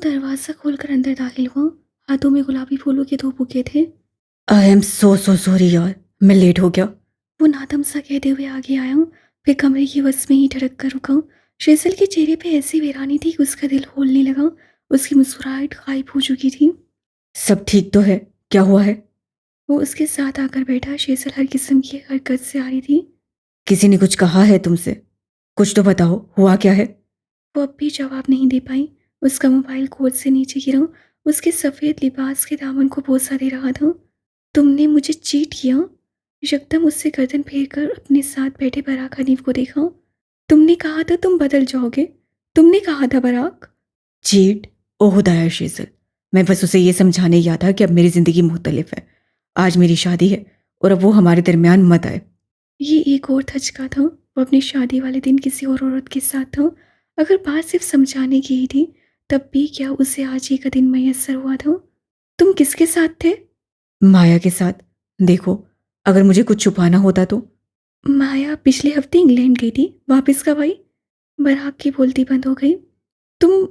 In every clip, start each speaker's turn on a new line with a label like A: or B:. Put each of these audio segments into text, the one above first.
A: दरवाज़ा खोलकर अंदर दाखिल हुआ। हाथों में गुलाबी फूलों के 2 बुके थे।
B: आई एम सो सॉरी यार, मैं लेट हो गया।
A: वो नादम सा कहते हुए आगे आया, फिर कमरे की वस में ही ठड़क कर रुका। शेज़ल के चेहरे पे ऐसी वीरानी थी कि उसका दिल होलने लगा। उसकी मुस्कुराहट गायब हो चुकी थी।
B: सब ठीक तो है? क्या हुआ है?
A: वो उसके साथ आकर बैठा। शेज़ल हर किस्म की हरकत से आ रही थी।
B: किसी ने कुछ कहा है तुमसे? कुछ तो बताओ, हुआ क्या है?
A: वो अब भी जवाब नहीं दे पाई। उसका मोबाइल कोट से नीचे गिरा। उसके सफ़ेद लिबास के दामन को बोसा दे रहा था। तुमने मुझे चीट किया। यकदम उससे गर्दन फेर कर अपने साथ बैठे बराक हनीफ को देखा। तुमने कहा था तुम बदल जाओगे। तुमने कहा था बराक।
B: चीट? ओ खुदाया शेजल, मैं बस उसे ये समझाने गया था कि अब मेरी ज़िंदगी मुख्तलिफ है। आज मेरी शादी है और अब वो हमारे दरमियान मत आए।
A: ये एक और धचका था। वो अपनी शादी वाले दिन किसी और औरत के साथ था। अगर बात सिर्फ समझाने की ही थी, तब भी क्या उसे आज ही का दिन मैसर हुआ था। तुम किसके साथ थे?
B: माया के साथ। देखो, अगर मुझे कुछ छुपाना होता तो।
A: माया पिछले हफ्ते इंग्लैंड गई थी। वापस कब आई? बराक की बोलती बंद हो गई। तुम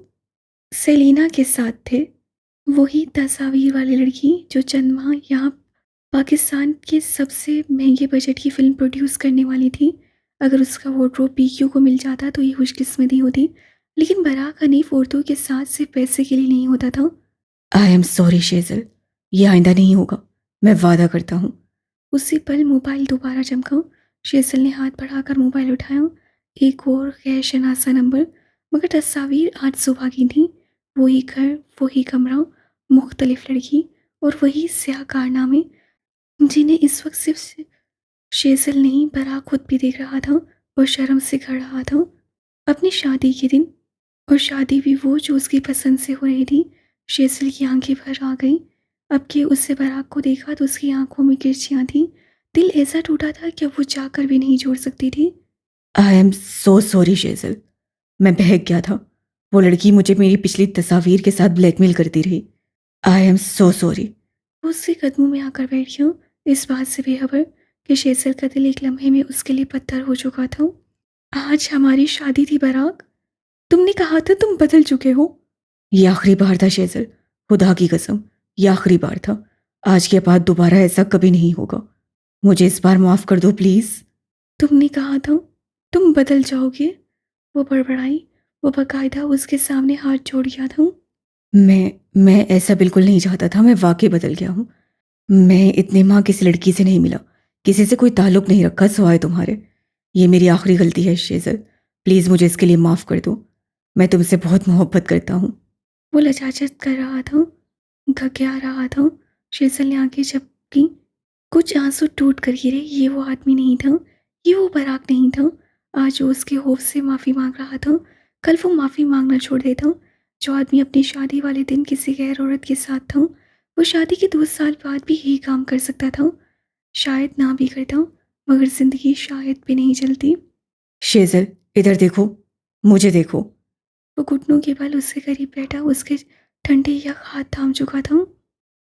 A: सेलिना के साथ थे। वही तस्वीर वाली लड़की जो चंद माह यहाँ पाकिस्तान के सबसे महंगे बजट की फिल्म प्रोड्यूस करने वाली थी। अगर उसका वार्डरोब पीक्यू को मिल जाता तो ये खुशकिस्मती होती। लेकिन बराक हनीफ औरतों के साथ सिर्फ पैसे के लिए नहीं होता था।
B: आई एम सॉरी शेजल, ये आइंदा नहीं होगा, मैं वादा करता हूँ।
A: उसी पल मोबाइल दोबारा चमका। शेजल ने हाथ बढ़ाकर मोबाइल उठाया। एक और गैर शनासा नंबर, मगर तस्वीर आज सुबह की थी। वही घर, वही कमरा, मुख्तलिफ लड़की और वही स्याह कारनामे जिन्हें इस वक्त सिर्फ शेज़ल नहीं, बराक खुद भी देख रहा था और शर्म से गड़ रहा था। अपनी शादी के दिन, और शादी भी वो जो उसकी पसंद से हो रही थी। शेज़ल की आंखें भर आ गईं। अब कि उससे बराक को देखा तो उसकी आंखों में किरचियाँ थीं। दिल ऐसा टूटा था कि अब वो चाहकर भी नहीं जोड़ सकती थी।
B: आई एम सो सॉरी शेजल, मैं बहक गया था। वो लड़की मुझे मेरी पिछली तस्वीर के साथ ब्लैकमेल करती रही। I am so sorry.
A: वो उसके कदमों में आकर बैठ गया, इस बात से बेखबर कि शेज़ल का दिल एक लम्हे में उसके लिए पत्थर हो चुका था। आज हमारी शादी थी बराक। तुमने कहा था तुम बदल चुके हो।
B: ये आखिरी बार था शेजल, खुदा की कसम, ये आखिरी बार था। आज के बाद दोबारा ऐसा कभी नहीं होगा। मुझे इस बार माफ़ कर दो प्लीज़।
A: तुमने कहा था तुम बदल जाओगे। वो बड़बड़ाई। वो बकायदा उसके सामने हाथ जोड़ गया था।
B: मैं ऐसा बिल्कुल नहीं चाहता था, मैं वाकई बदल गया हूँ। मैं इतने माँ किसी लड़की से नहीं मिला, किसी से कोई ताल्लुक नहीं रखा सिवाय तुम्हारे। ये मेरी आखिरी गलती है शेजल, प्लीज़ मुझे इसके लिए माफ़ कर दो। मैं तुमसे बहुत मोहब्बत करता हूँ।
A: वो लजाजत कर रहा था, घबरा रहा था। शेजल ने आंखें झपकी। कुछ आंसू टूट कर गिरे। ये वो आदमी नहीं था। ये वो बराक नहीं था। आज वो उसके खौफ से माफ़ी मांग रहा था। कल वो माफ़ी मांगना छोड़ देता। जो आदमी अपनी शादी वाले दिन किसी गैर औरत के साथ था, वो शादी के 2 साल बाद भी यही काम कर सकता था। शायद ना भी करता, मगर जिंदगी शायद भी नहीं चलती।
B: शेजल, इधर देखो, मुझे देखो।
A: वो घुटनों के बल उसके करीब बैठा, उसके ठंडे या हाथ थाम चुका था।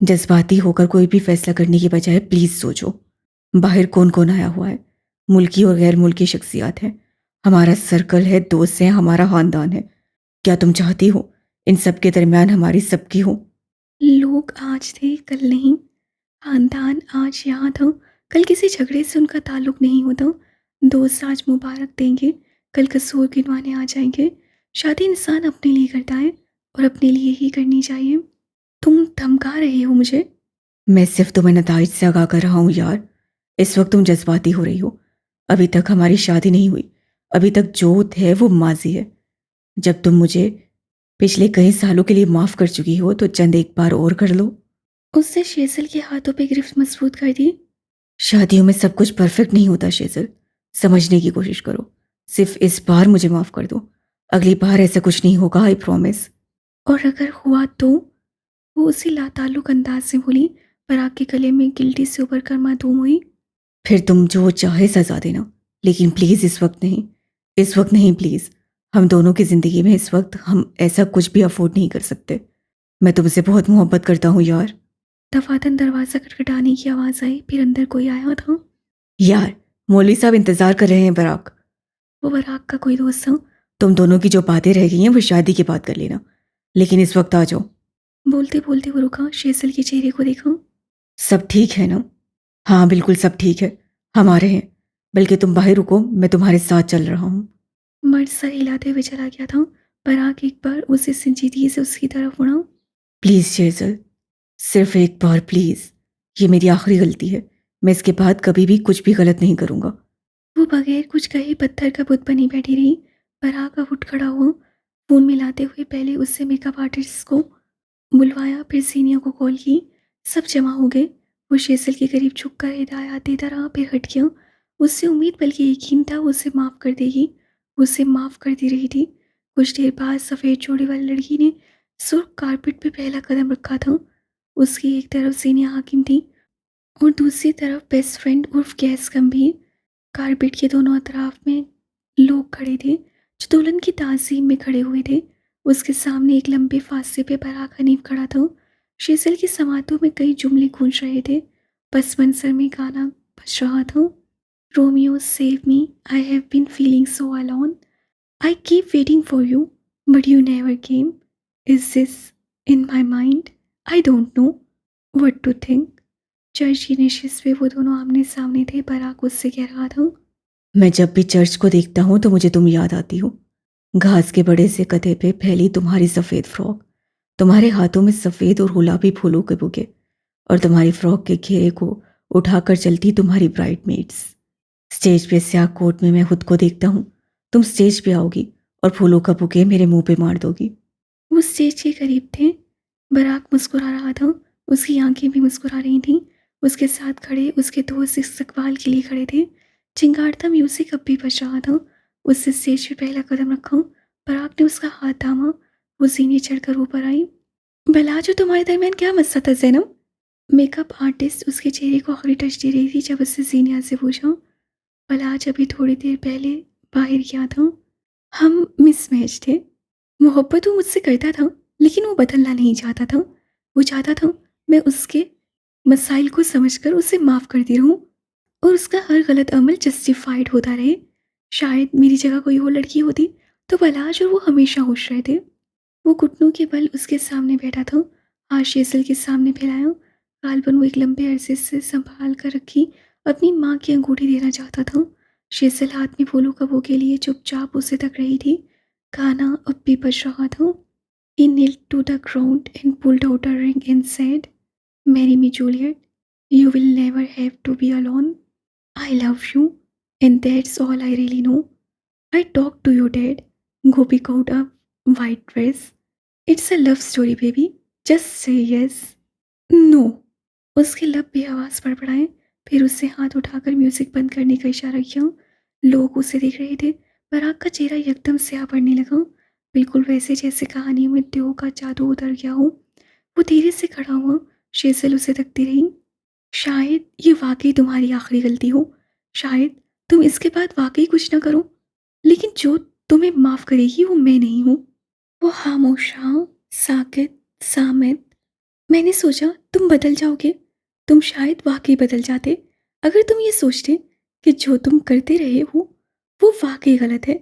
B: जज्बाती होकर कोई भी फैसला करने की बजाय प्लीज़ सोचो। बाहर कौन कौन आया हुआ है? मुल्की और गैर मुल्की शख्सियात हैं, हमारा सर्कल है, दोस्त हैं, हमारा ख़ानदान है। क्या तुम चाहती हो इन सब के दरमियान हमारी सबकी हो?
A: लोग आज थे, कल नहीं। खानदान आज यहाँ था, कल किसी झगड़े से उनका ताल्लुक नहीं होता। दोस्त आज मुबारक देंगे, कल कसूर गिनवाने आ जाएंगे। शादी इंसान अपने लिए करता है और अपने लिए ही करनी चाहिए। तुम धमका रहे हो मुझे?
B: मैं सिर्फ तुम्हें नताइज से आगाह कर रहा हूँ यार। इस वक्त तुम जज्बाती हो रही हो। अभी तक हमारी शादी नहीं हुई, अभी तक जो है वो माजी है। जब तुम मुझे पिछले कई सालों के लिए माफ़ कर चुकी हो तो चंद एक बार और कर लो।
A: उससे शेजल के हाथों पे गिरफ्त मजबूत कर दी।
B: शादियों में सब कुछ परफेक्ट नहीं होता शेजल, समझने की कोशिश करो। सिर्फ इस बार मुझे माफ़ कर दो, अगली बार ऐसा कुछ नहीं होगा, आई प्रॉमिस।
A: और अगर हुआ तो? वो उसी लाताल्लुक अंदाज से बोली। पराग के गले में गिल्टी से उभर कर मासूम हुई।
B: फिर तुम जो चाहे सजा देना, लेकिन प्लीज़ इस वक्त नहीं, इस वक्त नहीं प्लीज़। हम दोनों की ज़िंदगी में इस वक्त हम ऐसा कुछ भी अफोर्ड नहीं कर सकते। मैं तुमसे बहुत मोहब्बत करता हूँ यार।
A: दफातन दरवाज़ा खटखटाने की आवाज़ आई। फिर अंदर कोई आया था।
B: यार, मौलवी साहब इंतज़ार कर रहे हैं बराक।
A: वो बराग का कोई दोस्त था।
B: तुम दोनों की जो बातें रह गई हैं वो शादी के बाद कर लेना, लेकिन इस वक्त आ जाओ।
A: बोलते बोलते वो रुका, शेसल के चेहरे को देखा।
B: सब ठीक है ना? हाँ बिल्कुल सब ठीक है, हम आ रहे हैं। बल्कि तुम बाहर रुको, मैं तुम्हारे साथ चल रहा हूँ।
A: मर्द सर हिलाते हुए चला गया था। पराग एक बार उसे संजीदगी से उसकी तरफ मुड़ा।
B: प्लीज़ शेजल, सिर्फ एक बार प्लीज़। ये मेरी आखिरी गलती है, मैं इसके बाद कभी भी कुछ भी गलत नहीं करूँगा।
A: वो बगैर कुछ कहे पत्थर का बुत बनी बैठी रही। पराग अब उठ खड़ा हुआ। फोन मिलाते हुए पहले उससे मेकअप आर्टिस्ट को बुलवाया, फिर सीनियर को कॉल की। सब जमा हो गए। वो शेसल के करीब झुककर हिदायत देता रहा, फिर हट गया। उससे उम्मीद बल्कि यकीन था वो उसे माफ़ कर देगी। वो उसे माफ़ कर दे रही थी। कुछ देर बाद सफ़ेद चूड़ी वाली लड़की ने सुर्ख कारपेट पे पहला कदम रखा था। उसकी एक तरफ सीनियर हाकिम थी और दूसरी तरफ बेस्ट फ्रेंड उर्फ गैस गंभीर। कारपेट के दोनों अतराफ में लोग खड़े थे जो दुल्हन की ताज़ीम में खड़े हुए थे। उसके सामने एक लंबे फासले पे पराग हनीफ खड़ा था। शेसल की समातों में कई जुमले गूंज रहे थे। पस मंजर में गाना बज रहा था। Romeo save me, I have been feeling so alone, I keep waiting for you but you never came, is this in my mind, I don't know what to think. Church की नशिश पे वो दोनों आमने सामने थे। पराग उससे कह रहा था।
B: मैं जब भी चर्च को देखता हूँ तो मुझे तुम याद आती हो। घास के बड़े से कथे पे फैली तुम्हारी सफ़ेद फ्रॉक, तुम्हारे हाथों में सफ़ेद और गुलाबी फूलों के बुके, और तुम्हारी फ्रॉक के घेरे को उठाकर चलती तुम्हारी ब्राइडमेड्स। स्टेज पे स्याह कोट में मैं खुद को देखता हूँ। तुम स्टेज पे आओगी और फूलों का बुके मेरे मुंह पे मार दोगी।
A: वो स्टेज के करीब थे। बराक मुस्कुरा रहा था। उसकी आंखें भी मुस्कुरा रही थीं। उसके साथ खड़े उसके दोस्त इस्तकबाल के लिए खड़े थे। चिंगारता म्यूजिक अब भी बज रहा था। उससे स्टेज पे पहला कदम रखा। बराक ने उसका हाथ थामा। वो सीने चढ़कर ऊपर आई। भला जो तुम्हारे दरमियान क्या मसला था जैनब? मेकअप आर्टिस्ट उसके चेहरे को आखिरी टच दे रही थी जब उससे जीनिया से पूछा। भला आज अभी थोड़ी देर पहले बाहर किया था। हम मिसमैच थे। मोहब्बत वो मुझसे करता था लेकिन वो बदलना नहीं चाहता था। वो चाहता था मैं उसके मसाइल को समझकर उसे माफ़ करती रहूं और उसका हर गलत अमल जस्टिफाइड होता रहे। शायद मेरी जगह कोई और लड़की होती तो बलाज और वो हमेशा खुश रहते। वो घुटनों के बल उसके सामने बैठा था। हाथ शेसल के सामने फैलाया। गालबन वो एक लंबे अरसे से संभाल कर रखी अपनी माँ की अंगूठी देना चाहता था। शेसल हाथ में फूलों का के लिए चुपचाप उसे तक रही थी। गाना अब भी बज रहा था। He knelt to the ground and pulled out a ring and said, marry me, Juliet. You will never have to be alone. I love you, and that's all I really know. I talked to your dad. Go pick out a white dress. It's a love story, baby. Just say yes. No. उसके लब भी आवाज़ बड़बड़ाए। फिर उससे हाथ उठाकर music बंद करने का इशारा किया। लोग उसे देख रहे थे। पराग का चेहरा एकदम स्याह पड़ने लगा, बिल्कुल वैसे जैसे कहानियों में देव का जादू उतर गया हो। वो धीरे से खड़ा हुआ। शेसल उसे तकती रही। शायद ये वाकई तुम्हारी आखिरी गलती हो। शायद तुम इसके बाद वाकई कुछ ना करो। लेकिन जो तुम्हें माफ़ करेगी वो मैं नहीं हूँ। वो खामोश रहा, साकित, सामित। मैंने सोचा तुम बदल जाओगे। तुम शायद वाकई बदल जाते अगर तुम ये सोचते कि जो तुम करते रहे हो वो वाकई गलत है।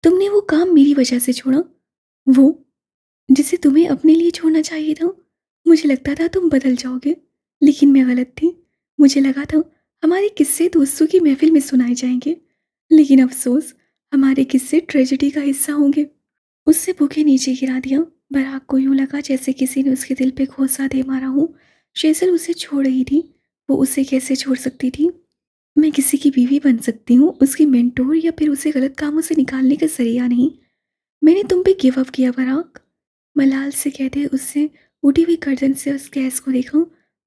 A: तुमने वो काम मेरी वजह से छोड़ा, वो जिसे तुम्हें अपने लिए छोड़ना चाहिए था। मुझे लगता था तुम बदल जाओगे, लेकिन मैं गलत थी। मुझे लगा था हमारे किस्से दोस्तों की महफिल में सुनाए जाएंगे, लेकिन अफसोस हमारे किस्से ट्रेजेडी का हिस्सा होंगे। उससे बुके नीचे गिरा दिया। बराक को यूं लगा जैसे किसी ने उसके दिल पे घोंसा दे मारा हो। शेसल उसे छोड़ रही थी। वो उसे कैसे छोड़ सकती थी? मैं किसी की बीवी बन सकती हूँ, उसकी मेंटोर, या फिर उसे गलत कामों से निकालने का जरिया नहीं। मैंने तुम पे गिव अप किया बराक। मलाल से कहते उससे उठी हुई गर्दन से उस गैस को देखा।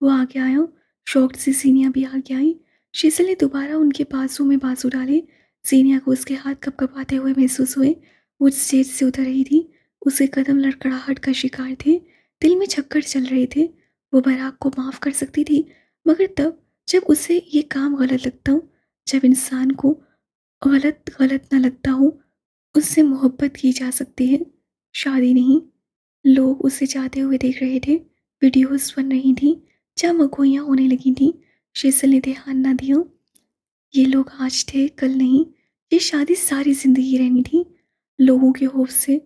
A: वो आगे आया। शॉक्ड सी सीनिया भी आगे आई। शीतल ने दोबारा उनके बाजू में बाजू डाले। सीनिया को उसके हाथ कपकपाते हुए महसूस हुए। वो स्टेज से उतर रही थी। उसके कदम लड़खड़ाहट का शिकार थे। दिल में चक्कर चल रहे थे। वो बराक को माफ़ कर सकती थी, मगर तब जब उसे ये काम गलत लगता, जब इंसान को गलत गलत ना लगता हो। उससे मोहब्बत की जा सकती है, शादी नहीं। लोग उसे जाते हुए देख रहे थे। वीडियोस बन रही थीं, चमकोइयाँ होने लगी थीं। शेसल ने ध्यान ना दिया। ये लोग आज थे, कल नहीं। ये शादी सारी जिंदगी रहनी थी। लोगों के खौफ से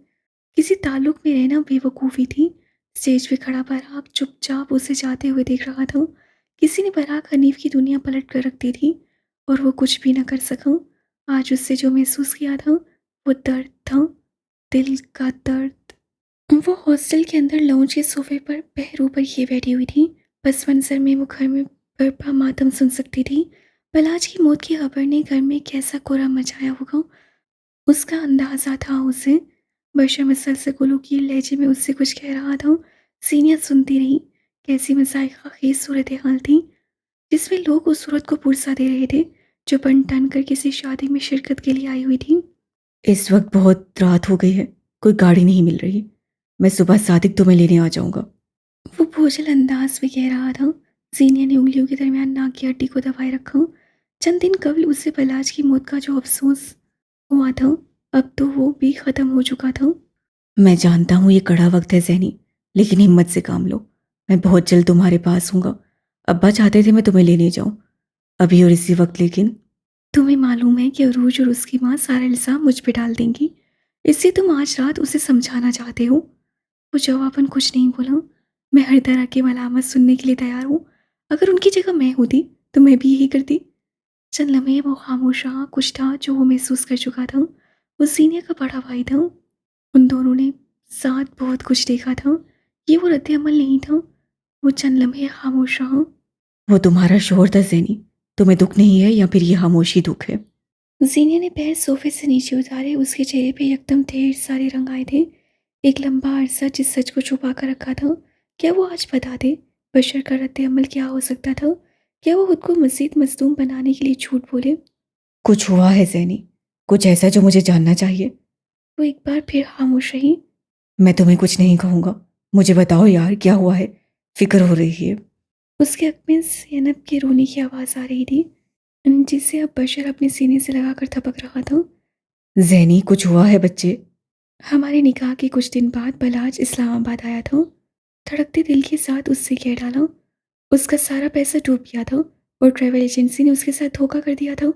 A: किसी ताल्लुक में रहना बेवकूफ़ी थी। स्टेज पे खड़ा पराग चुपचाप उसे जाते हुए देख रहा था। किसी ने पराग हनीफ की दुनिया पलट कर रख दी थी और वो कुछ भी न कर सका। आज उससे जो महसूस किया था वो दर्द था, दिल का दर्द। वो हॉस्टल के अंदर लाउंज के सोफे पर पैरों पर ये बैठी हुई थी। बस मंजर में वो घर में बर्पा मातम सुन सकती थी। पलाज की मौत की खबर ने घर में कैसा कोहराम मचाया होगा, उसका अंदाजा था उसे। बशर मुसलसल गुलूकी लहजे में उससे कुछ कह रहा था। सीनियर सुनती रही। कैसी मज़ाक़ खेज सूरत हाल थी जिसमें लोग उस सूरत को पुरसा दे रहे थे जो बन ठन कर किसी शादी में शिरकत के लिए आई हुई थी।
B: इस वक्त बहुत रात हो गई है, कोई गाड़ी नहीं मिल रही। मैं सुबह सादिक तुम्हें लेने आ जाऊंगा।
A: वो बोझल अंदाज में कह रहा था। जीनिया ने उंगलियों के दरमियान नाक की हड्डी को दबाए रखा। चंद दिन कबल उसे पलाज की मौत का जो अफसोस हुआ था, अब तो वो भी ख़त्म हो चुका था।
B: मैं जानता हूँ ये कड़ा वक्त है जैनी, लेकिन हिम्मत से काम लो। मैं बहुत जल्द तुम्हारे पास हूँगा। अब्बा चाहते थे मैं तुम्हें लेने जाऊँ, अभी और इसी वक्त, लेकिन
A: तुम्हें मालूम है कि अरूज और उसकी माँ सारा इल्ज़ाम मुझ पे डाल देंगी, इसलिए तुम आज रात उसे समझाना चाहते हो। वो जवाबन कुछ नहीं बोला। मैं हर तरह की मलामत सुनने के लिए तैयार हूँ। अगर उनकी जगह मैं होती तो मैं भी यही करती। चंद लम्हे वो खामोश रहा। कुछ था जो वो महसूस कर चुका था। वो सीनियर का बड़ा भाई था। उन दोनों ने साथ बहुत कुछ देखा था। ये वो रद्द अमल नहीं था। वो चंद लम्हे खामोश रहा।
B: वो तुम्हारा शोहर था जैनी। तुम्हें दुख नहीं है या फिर ये खामोशी दुख है?
A: जीनिया ने पैर सोफे से नीचे उतारे। उसके चेहरे पे यकदम ढेर सारे रंग आए थे। एक लंबा अरसा जिस सच को छुपा कर रखा था, क्या वो आज बता दे? बशर का रद्द अमल क्या हो सकता था? क्या वो खुद को मज़ीद मज़लूम बनाने के लिए झूठ बोले?
B: कुछ हुआ है जैनी, कुछ ऐसा जो मुझे जानना चाहिए।
A: वो एक बार फिर खामोश रही।
B: मैं तुम्हें कुछ नहीं कहूँगा, मुझे बताओ यार, क्या हुआ है? फिक्र हो रही है।
A: उसके हक में ज़ैनब के रोने की आवाज़ आ रही थी, जिसे अब बशर अपने सीने से लगाकर थपक रहा था।
B: जैनी, कुछ हुआ है बच्चे?
A: हमारे निकाह के कुछ दिन बाद बलाज इस्लामाबाद आया था। धड़कते दिल के साथ उससे कह डाला। उसका सारा पैसा डूब गया था और ट्रैवल एजेंसी ने उसके साथ धोखा कर दिया था।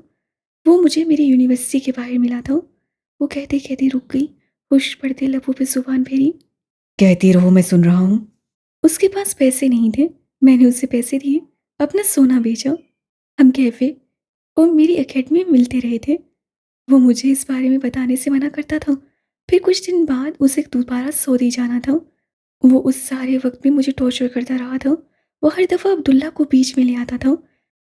A: वो मुझे मेरी यूनिवर्सिटी के बाहर मिला था। वो कहते कहते रुक गई। होश पड़ते लबों पे जुबान फेरी।
B: कहती रहो, मैं सुन रहा हूँ।
A: उसके पास पैसे नहीं थे। मैंने उसे पैसे दिए, अपना सोना बेचा। हम कैफे और मेरी एकेडमी में मिलते रहे थे। वो मुझे इस बारे में बताने से मना करता था। फिर कुछ दिन बाद उसे दोबारा सऊदी जाना था। वो उस सारे वक्त में मुझे टॉर्चर करता रहा था। वो हर दफ़ा अब्दुल्ला को बीच में ले आता था।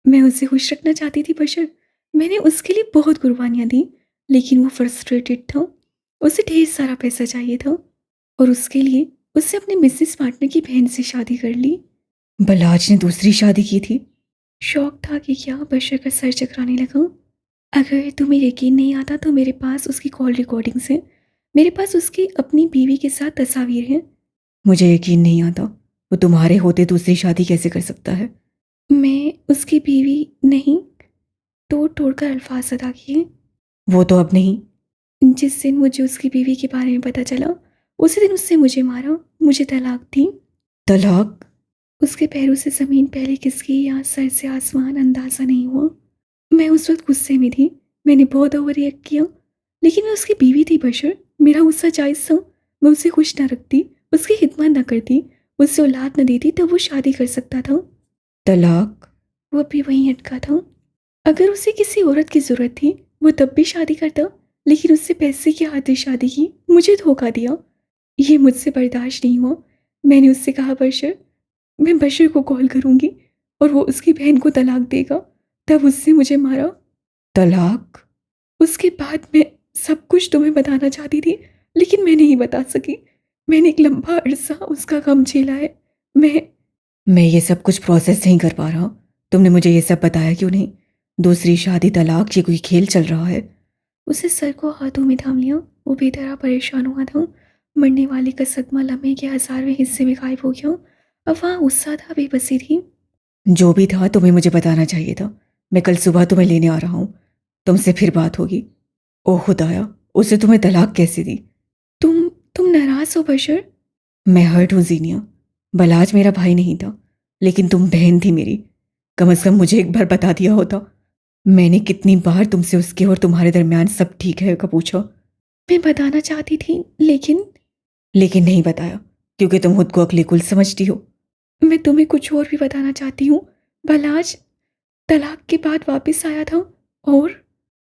A: मैं उसे खुश रखना चाहती थी बशर। मैंने उसके लिए बहुत कुर्बानियाँ दी, लेकिन वो फ्रस्ट्रेटेड था। उसे ढेर सारा पैसा चाहिए था और उसके लिए उससे अपने बिजनेस पार्टनर की बहन से शादी कर ली।
B: बलाज ने दूसरी शादी की थी?
A: शौक था कि क्या, बशर का सर चकराने लगा। अगर तुम्हें यकीन नहीं आता तो मेरे पास उसकी कॉल रिकॉर्डिंग्स हैं। मेरे पास उसकी अपनी बीवी के साथ तस्वीर हैं।
B: मुझे यकीन नहीं आता। वो तुम्हारे होते दूसरी शादी कैसे कर सकता है?
A: मैं उसकी बीवी नहीं, तोड़ तोड़ कर अल्फाज अदा किए।
B: वो तो अब नहीं।
A: जिस दिन मुझे उसकी बीवी के बारे में पता चला, उसी दिन उससे मुझे मारा। मुझे तलाक दी।
B: तलाक?
A: उसके पैरों से ज़मीन पहले किसकी या सर से आसमान अंदाज़ा नहीं हुआ। मैं उस वक्त गुस्से में थी। मैंने बहुत ओवर रिएक्ट किया, लेकिन मैं उसकी बीवी थी बशर। मेरा गुस्सा जायज़ था। मैं उसे खुश ना रखती, उसकी खिदमत ना करती, उससे औलाद न देती, तब वो शादी कर सकता था।
B: तलाक?
A: वो अभी वहीं अटका था। अगर उसे किसी औरत की ज़रूरत थी वो तब भी शादी करता, लेकिन उससे पैसे की खातिर शादी की, मुझे धोखा दिया। ये मुझसे बर्दाश्त नहीं हुआ। मैंने उससे कहा बशर, मैं बशर को कॉल करूँगी और वो उसकी बहन को तलाक देगा। तब उससे मुझे मारा।
B: तलाक?
A: उसके बाद मैं सब कुछ तुम्हें बताना चाहती थी, लेकिन मैं नहीं बता सकी। मैंने एक लंबा अरसा उसका गम झेला है।
B: मैं ये सब कुछ प्रोसेस नहीं कर पा रहा। तुमने मुझे ये सब बताया क्यों नहीं? दूसरी शादी, तलाक, ये कोई खेल चल रहा है?
A: उसे सर को हाथों में थाम लिया। वो बेतरह परेशान हुआ था। मरने वाले का सदमा लम्हे के 1000वें हिस्से में गायब हो गया। अब वहाँ गुस्सा था, बेबसी थी।
B: जो भी था, तुम्हें मुझे बताना चाहिए था। मैं कल सुबह तुम्हें लेने आ रहा हूँ, तुमसे फिर बात होगी। ओह खुदाया, उसे तुम्हें तलाक कैसे दी?
A: तुम तुम नाराज़ हो बशर?
B: मैं हर्ट हूँ जीनिया। बलाज मेरा भाई नहीं था, लेकिन तुम बहन थी मेरी। कम से कम मुझे एक बार बता दिया होता। मैंने कितनी बार तुमसे उसके और तुम्हारे दरमियान सब ठीक है का पूछा।
A: मैं बताना चाहती थी, लेकिन
B: लेकिन नहीं बताया क्योंकि तुम खुद को अक्लीकुल समझती हो।
A: मैं तुम्हें कुछ और भी बताना चाहती हूँ। बलाज तलाक के बाद वापस आया था और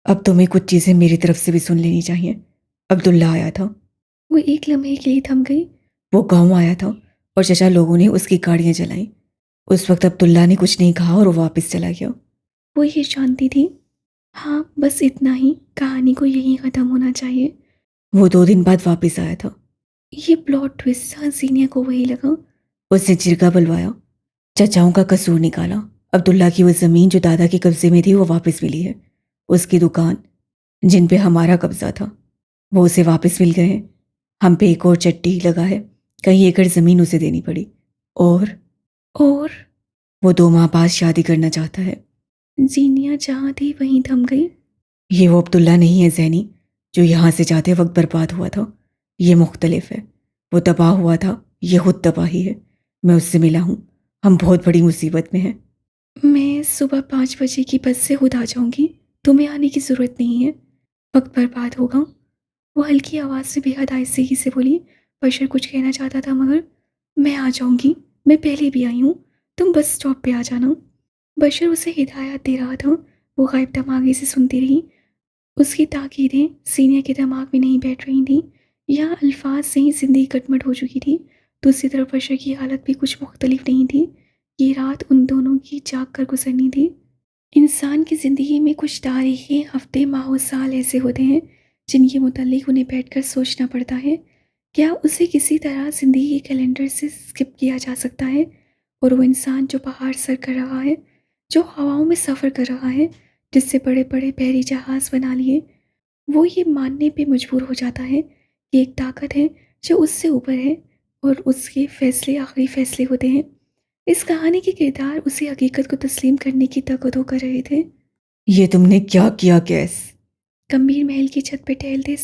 B: अब तुम्हें कुछ चीज़ें मेरी तरफ से भी सुन लेनी चाहिए। अब्दुल्ला आया था।
A: वो एक लम्हे के लिए थम गई।
B: वो गांव आया था और चचा लोगों ने उसकी गाड़ियां जलाई। उस वक्त अब्दुल्ला ने कुछ नहीं कहा और वो वापस चला गया।
A: वो ये जानती थी। हाँ, बस इतना ही, कहानी को यहीं ख़त्म होना चाहिए।
B: वो 2 दिन बाद वापस आया था।
A: ये प्लॉट ट्विस्ट था, सीनिया को वही लगा।
B: उसने जिरगा बुलवाया, चचाओं का कसूर निकाला। अब्दुल्ला की वो ज़मीन जो दादा के कब्जे में थी वो वापस मिली है। उसकी दुकान जिन पे हमारा कब्जा था वो उसे वापस मिल गए हैं। हम पे एक और चट्टी लगा है। कई एकड़ ज़मीन उसे देनी पड़ी। और
A: और
B: वो 2 माह बाद शादी करना चाहता है।
A: जीनिया जहाँ थी वहीं थम गई।
B: ये वो अब्दुल्ला नहीं है ज़ैनी जो यहाँ से जाते वक्त बर्बाद हुआ था। ये मुख्तलिफ है। वो तबाह हुआ था, ये खुद तबाही है। मैं उससे मिला हूँ। हम बहुत बड़ी मुसीबत में हैं।
A: मैं सुबह 5 बजे की बस से खुद आ जाऊंगी। तुम्हें आने की ज़रूरत नहीं है, वक्त बर्बाद होगा। वो हल्की आवाज़ से बेहद आहिस्ते से बोली। बशर कुछ कहना चाहता था मगर मैं आ जाऊंगी, मैं पहले भी आई हूँ, तुम बस स्टॉप पे आ जाना। बशर उसे हिदायत दे रहा था। वो गायब दिमागी से सुनती रही। उसकी ताकीदें सीनिया के दिमाग में नहीं बैठ रही थीं। यहाँ अल्फाज से ही जिंदगी कटमट हो चुकी थी। दूसरी तरफ बशर की हालत भी कुछ मुख्तलिफ नहीं थी। ये रात उन दोनों की जाग कर गुजरनी थी। इंसान की ज़िंदगी में कुछ तारीखें, हफ्ते, माह और साल ऐसे होते हैं जिनके मुतालिक उन्हें बैठकर सोचना पड़ता है। क्या उसे किसी तरह ज़िंदगी के कैलेंडर से स्किप किया जा सकता है? और वो इंसान जो पहाड़ सर कर रहा है, जो हवाओं में सफ़र कर रहा है, जिससे बड़े बड़े बहरी जहाज़ बना लिए, वो ये मानने पे मजबूर हो जाता है कि एक ताकत है जो उससे ऊपर है और उसके फैसले आखिरी फैसले होते हैं। इस कहानी के किरदार उसे हकीकत को तस्लीम करने की ताकत कर रहे थे।
B: ये तुमने क्या किया कैस?
A: गंभीर महल की छत पर टहलते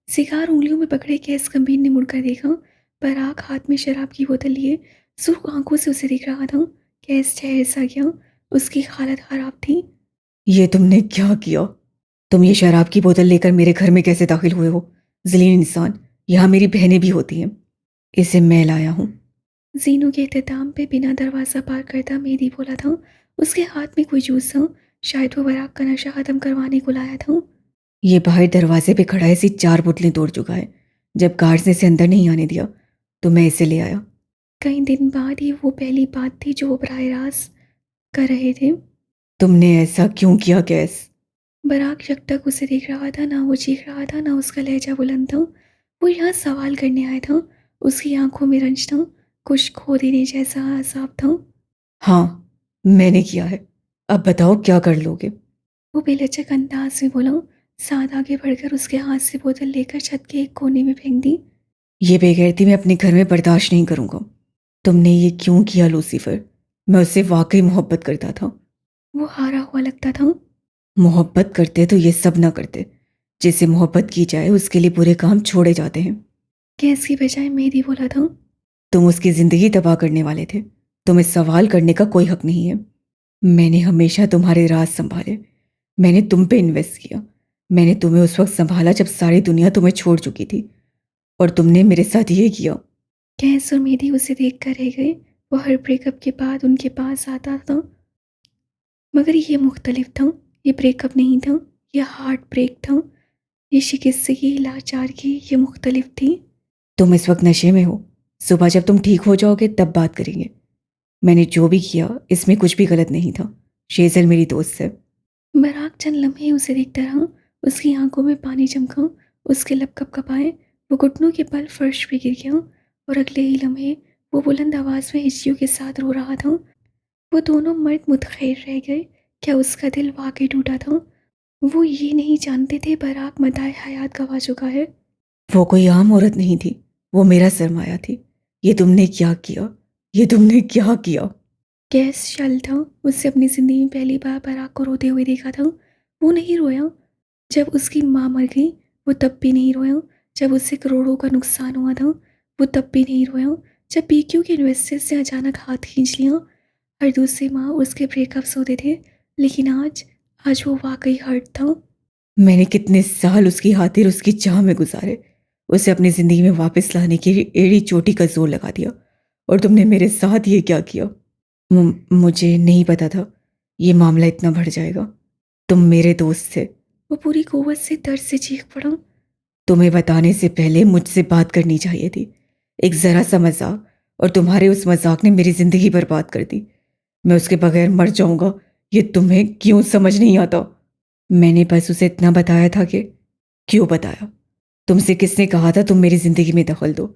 A: सिगार उंगलियों में पकड़े कैस गंभीर ने मुड़कर देखा। पराग हाथ में शराब की बोतल लिए सुर्ख आंखों से उसे देख रहा था। कैस ठहर सा गया। उसकी हालत खराब थी।
B: ये तुमने क्या किया? तुम ये शराब की बोतल लेकर मेरे घर में कैसे दाखिल हुए हो? ज़लील इंसान, यहाँ मेरी बहनें भी होती हैं। इसे मैं लाया हूँ।
A: जीनू के इख्तिताम पे बिना दरवाज़ा पार करता मेहदी बोला था। उसके हाथ में कोई जूस था। शायद वो बराग का नशा ख़त्म करवाने को लाया था।
B: ये बाहर दरवाजे पे खड़ा ऐसी 4 बोतलें तोड़ चुका है। जब गार्ड्स ने इसे अंदर नहीं आने दिया तो मैं इसे ले आया।
A: कई दिन बाद ही वो पहली बात थी जो वो बराह रास्त कर रहे थे।
B: तुमने ऐसा क्यों किया कैस?
A: बराक जब तक उसे देख रहा था, ना वो चीख रहा था, ना उसका लहजा बुलंद था। वो यहाँ सवाल करने आया था। उसकी आंखों में रंज था, कुछ खो देने जैसा अजाब था।
B: हाँ, मैंने किया है। अब बताओ क्या कर लोगे?
A: वो बेलचक अंदाज में बोला। साद आगे बढ़कर उसके हाथ से बोतल लेकर छत के एक कोने में फेंक दी।
B: ये बेगैरती मैं अपने घर में बर्दाश्त नहीं करूँगा। तुमने ये क्यों किया लूसीफर? मैं उससे वाकई मोहब्बत करता था।
A: वो हारा हुआ लगता था।
B: मोहब्बत करते तो ये सब ना करते। जिससे मोहब्बत की जाए उसके लिए बुरे काम छोड़े जाते हैं।
A: गैस की बजाय मेहदी बोला था।
B: तुम उसकी ज़िंदगी तबाह करने वाले थे। तुम्हें सवाल करने का कोई हक नहीं है। मैंने हमेशा तुम्हारे राज संभाले। मैंने तुम पे इन्वेस्ट किया। मैंने तुम्हें उस वक्त संभाला जब सारी दुनिया तुम्हें छोड़ चुकी थी। और तुमने मेरे साथ ये किया।
A: गैस और मेहदी उसे देख कर रह गए। वो हर ब्रेकअप के बाद उनके पास आता था, मगर ये मुख्तलिफ था। ये ब्रेकअप नहीं था, ये हार्ट ब्रेक था। ये शिकस्तगी, लाचारगी, ये मुख्तलिफ थी।
B: तुम इस वक्त नशे में हो। सुबह जब तुम ठीक हो जाओगे तब बात करेंगे। मैंने जो भी किया इसमें कुछ भी गलत नहीं था। शेजल मेरी दोस्त है।
A: बराक चंद लम्हे उसे देखता रहा। उसकी आंखों में पानी चमका। उसके लब कपकपाए। वो घुटनों के बल फर्श पे गिर गया और अगले ही लम्हे वो बुलंद आवाज़ में हिचकियों के साथ रो रहा था। वो दोनों मर्द मुतखैर रह गए। क्या उसका दिल वाकई टूटा था? वो ये नहीं जानते थे बराक मताए हयात गवा चुका है।
B: वो कोई आम औरत नहीं थी। वो मेरा सरमाया थी। ये तुमने क्या किया? ये तुमने क्या किया?
A: गैस शल था। उससे अपनी ज़िंदगी में पहली बार बराक को रोते हुए देखा था। वो नहीं रोया जब उसकी माँ मर गई। वो तब भी नहीं रोया जब उससे करोड़ों का नुकसान हुआ था। वो तब भी नहीं रोया जब पीक्यू के इन्वेस्टर्स ने अचानक हाथ खींच लिया। हर दूसरी माँ उसके ब्रेकअप्स होते थे, लेकिन आज आज वो वाकई हर्ट था।
B: मैंने कितने साल उसकी खातिर उसकी चाह में गुजारे। उसे अपनी ज़िंदगी में वापस लाने की एड़ी चोटी का जोर लगा दिया। और तुमने मेरे साथ ये क्या किया? मुझे नहीं पता था ये मामला इतना बढ़ जाएगा। तुम मेरे दोस्त थे।
A: वो पूरी कुव्वत से दर्द से चीख पड़ा।
B: तुम्हें बताने से पहले मुझसे बात करनी चाहिए थी। एक ज़रा सा मजाक और तुम्हारे उस मजाक ने मेरी ज़िंदगी बर्बाद कर दी। मैं उसके बगैर मर जाऊंगा, ये तुम्हें क्यों समझ नहीं आता? मैंने बस उसे इतना बताया था कि क्यों बताया? तुमसे किसने कहा था तुम मेरी ज़िंदगी में दखल दो?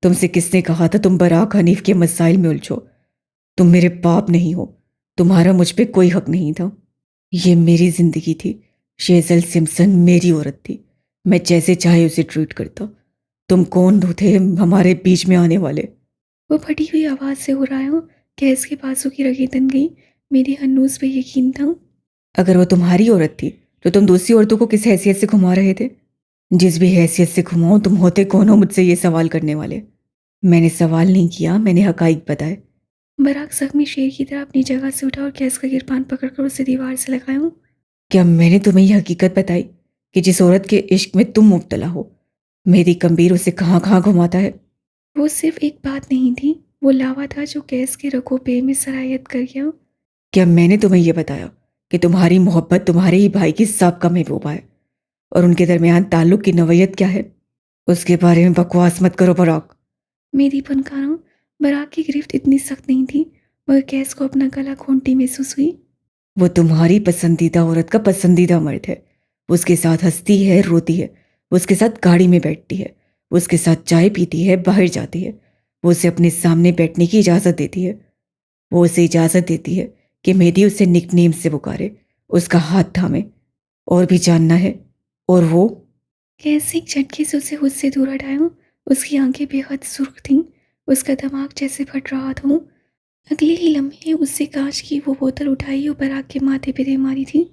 B: तुमसे किसने कहा था तुम बराक हनीफ के मसाइल में उलझो? तुम मेरे बाप नहीं हो, तुम्हारा मुझ पे कोई हक नहीं था। ये मेरी ज़िंदगी थी। शेजल सिम्पसन मेरी औरत थी। मैं जैसे चाहे उसे ट्रीट करता। तुम कौन थे हमारे बीच में आने वाले?
A: वो फटी हुई आवाज़ से हुर्राया। गैस के बाजू की रगें तन गई। मेरी हन्नूस पे यकीन था।
B: अगर वो तुम्हारी औरत थी तो तुम दूसरी औरतों को किस हैसियत से घुमा रहे थे? जिस भी हैसियत से घुमाओ, तुम होते कौन हो मुझसे ये सवाल करने वाले? मैंने सवाल नहीं किया, मैंने हकाइक बताए।
A: बराक जख्मी शेर की तरह अपनी जगह से उठा और गैस का गिरबान पकड़कर उसे दीवार से लगाया।
B: क्या मैंने तुम्हें यह हकीकत बताई कि जिस औरत के इश्क में तुम मुब्तला हो, मेरी कम्बीर उसे कहाँ कहाँ घुमाता है?
A: वो सिर्फ एक बात नहीं थी, वो लावा था जो गैस के रगों पे में सरायत कर गया।
B: क्या मैंने तुम्हें यह बताया कि तुम्हारी मोहब्बत तुम्हारे ही भाई की साबका महबूबा है और उनके दरमियान ताल्लुक की नवैयत क्या है? उसके बारे में बकवास मत करो बराक।
A: मेरी फनकारों, बराक की गिरफ्त इतनी सख्त नहीं थी, मगर गैस को अपना गला घोंटती महसूस हुई।
B: वो तुम्हारी पसंदीदा औरत का पसंदीदा मर्द है। वो उसके साथ हंसती है, रोती है। वो उसके साथ गाड़ी में बैठती है। वो उसके साथ चाय पीती है, बाहर जाती है। वो उसे अपने सामने बैठने की इजाज़त देती है। वो उसे इजाज़त देती है कि मेहदी उसे निकनेम से पुकारे, उसका हाथ थामे। और भी जानना है? और वो
A: गैस एक झटके से उसे खुद से दूर हटाया। उसकी आंखें बेहद सुर्ख थीं, उसका दिमाग जैसे फट रहा था। अगले ही लम्हे उससे कांच की वो बोतल उठाई और बराक के माथे पे दे मारी थी।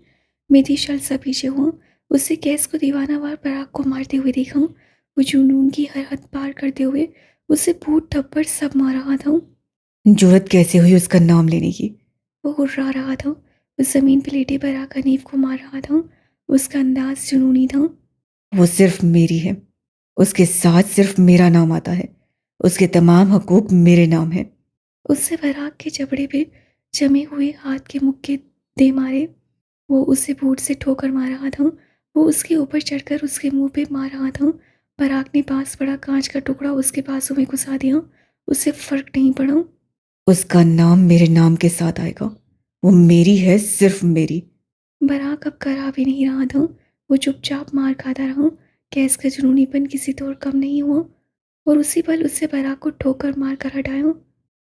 A: मेरी शल सा पीछे हुआ, उससे गैस को दीवानावार बराक को मारते हुए देखा। वो जुनून की हर हद पार करते हुए उसे बूट थप्पड़ सब मार रहा था।
B: जुर्रत कैसे हुई उसका नाम लेने की?
A: वो गुर्रा रहा था, उस जमीन पे लेटे बराक हनीफ को मार रहा था। उसका अंदाज जुनूनी था।
B: वो सिर्फ मेरी है। उसके साथ सिर्फ मेरा नाम आता है। उसके तमाम हकूक मेरे नाम हैं।
A: उससे बराक के जबड़े पे जमे हुए हाथ के मुक्के दे मारे। वो उसे बूट से ठोकर मार रहा था। वो उसके ऊपर चढ़कर उसके मुंह पे मार रहा था। पराग ने पास पड़ा कांच का टुकड़ा उसके बाजू में घुसा दिया। उससे फर्क नहीं पड़ा।
B: उसका नाम मेरे नाम के साथ आएगा। वो मेरी है, सिर्फ मेरी।
A: बराक अब करा भी नहीं रहा था। वो चुपचाप मार खाता रहा। गैस का जुनूनीपन किसी तौर कम नहीं हुआ और उसी पल उससे बराक को ठोकर मार कर हटाया।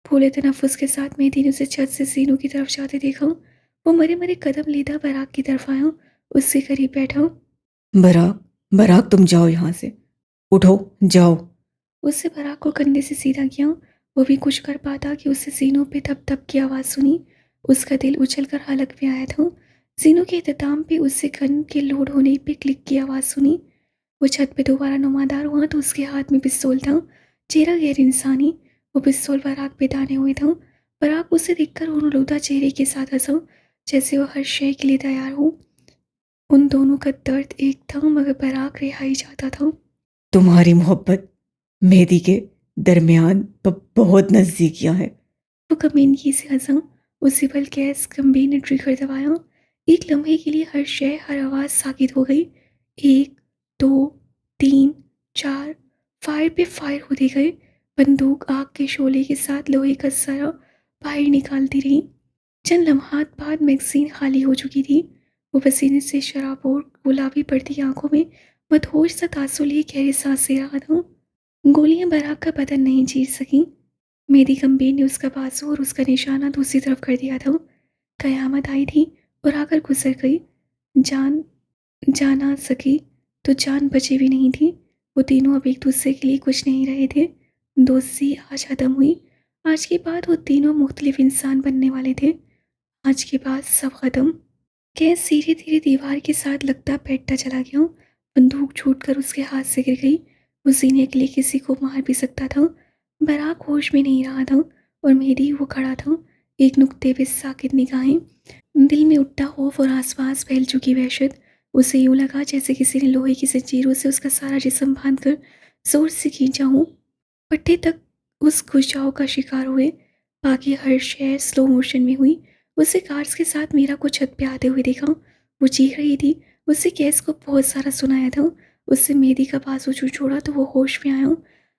A: फूले तनफ्फुस के साथ मेहदी ने उसे छत से सीनों की तरफ जाते देखा। वो मरे मरे कदम लेता बराक की तरफ आया, उससे करीब बैठा।
B: बराक, बराक तुम जाओ यहाँ से। उठो, जाओ।
A: उससे बराक को कंधे से सीधा किया। वो भी कुछ कर पाता कि उससे सीनों पे थप थप की आवाज़ सुनी। उसका दिल उछलकर हलक में आया था। सीनों के इख्तिताम पे उससे गन के लोड होने पे क्लिक की आवाज़ सुनी। वो छत पे दोबारा नुमादार हुआ तो उसके हाथ में पिस्तौल था। चेहरा गैर इंसानी। वो पिस्तौल बराक पे ताने हुए था। बराक उसे देखकर उन आलूदा चेहरे के साथ हंसा, जैसे वो हर शय के लिए तैयार हो। उन दोनों का दर्द एक था, मगर बराक रिहाई चाहता था।
B: तुम्हारी मोहब्बत मेहदी के दरमियान बहुत नज़दीकियाँ हैं।
A: वो कमीनगी से हंसा। उसी पल गैस गंभीर ने ट्रिगर दबाया। एक लम्हे के लिए हर शय, हर आवाज़ साकित हो गई। 1, 2, 3, 4 फायर पे फायर होते गए। बंदूक आग के शोले के साथ लोहे का सरा बाहर निकालती रही। चंद लम्हात बाद मैगजीन खाली हो चुकी थी। वो पसीने से शराबोर गुलाबी पड़ती आंखों में मदहोश सा तासुर लिए गहरी सांस ले रहा था। गोलियां बराक का बदन नहीं चीर सकी। मेरी गंभीर ने उसका बाजू और उसका निशाना दूसरी तरफ कर दिया था। कयामत आई थी और आकर गुजर गई। जान जान आ सकी तो जान बची भी नहीं थी। वो तीनों अब एक दूसरे के लिए कुछ नहीं रहे थे। दोस्ती आज खत्म हुई। आज के बाद वो तीनों मुख्तलिफ इंसान बनने वाले थे। आज के बाद सब खत्म। गैस धीरे धीरे दीवार के साथ लगता बैठता चला गया। बंदूक छूटकर उसके हाथ से गिर गई। वो सीने के लिए किसी को मार भी सकता था। बराक होश में नहीं रहा था और मेहदी वो खड़ा था, एक नुक्ते पे साकित निगाहें। दिल में उठता खौफ और आसपास फैल चुकी वहशत। उसे यूं लगा जैसे किसी ने लोहे की जंजीरों से उसका सारा जिस्म बांध कर ज़ोर से खींचा हूँ, पट्टे तक उस खिंचाव का शिकार हुए। बाकी हर शय स्लो मोशन में हुई। उसे कार्स के साथ मीरा को छत पे आते हुए देखा। वो चीख रही थी। उससे केस को बहुत सारा सुनाया था। उससे मेहदी का बाजू छोड़ा तो वो होश में आया।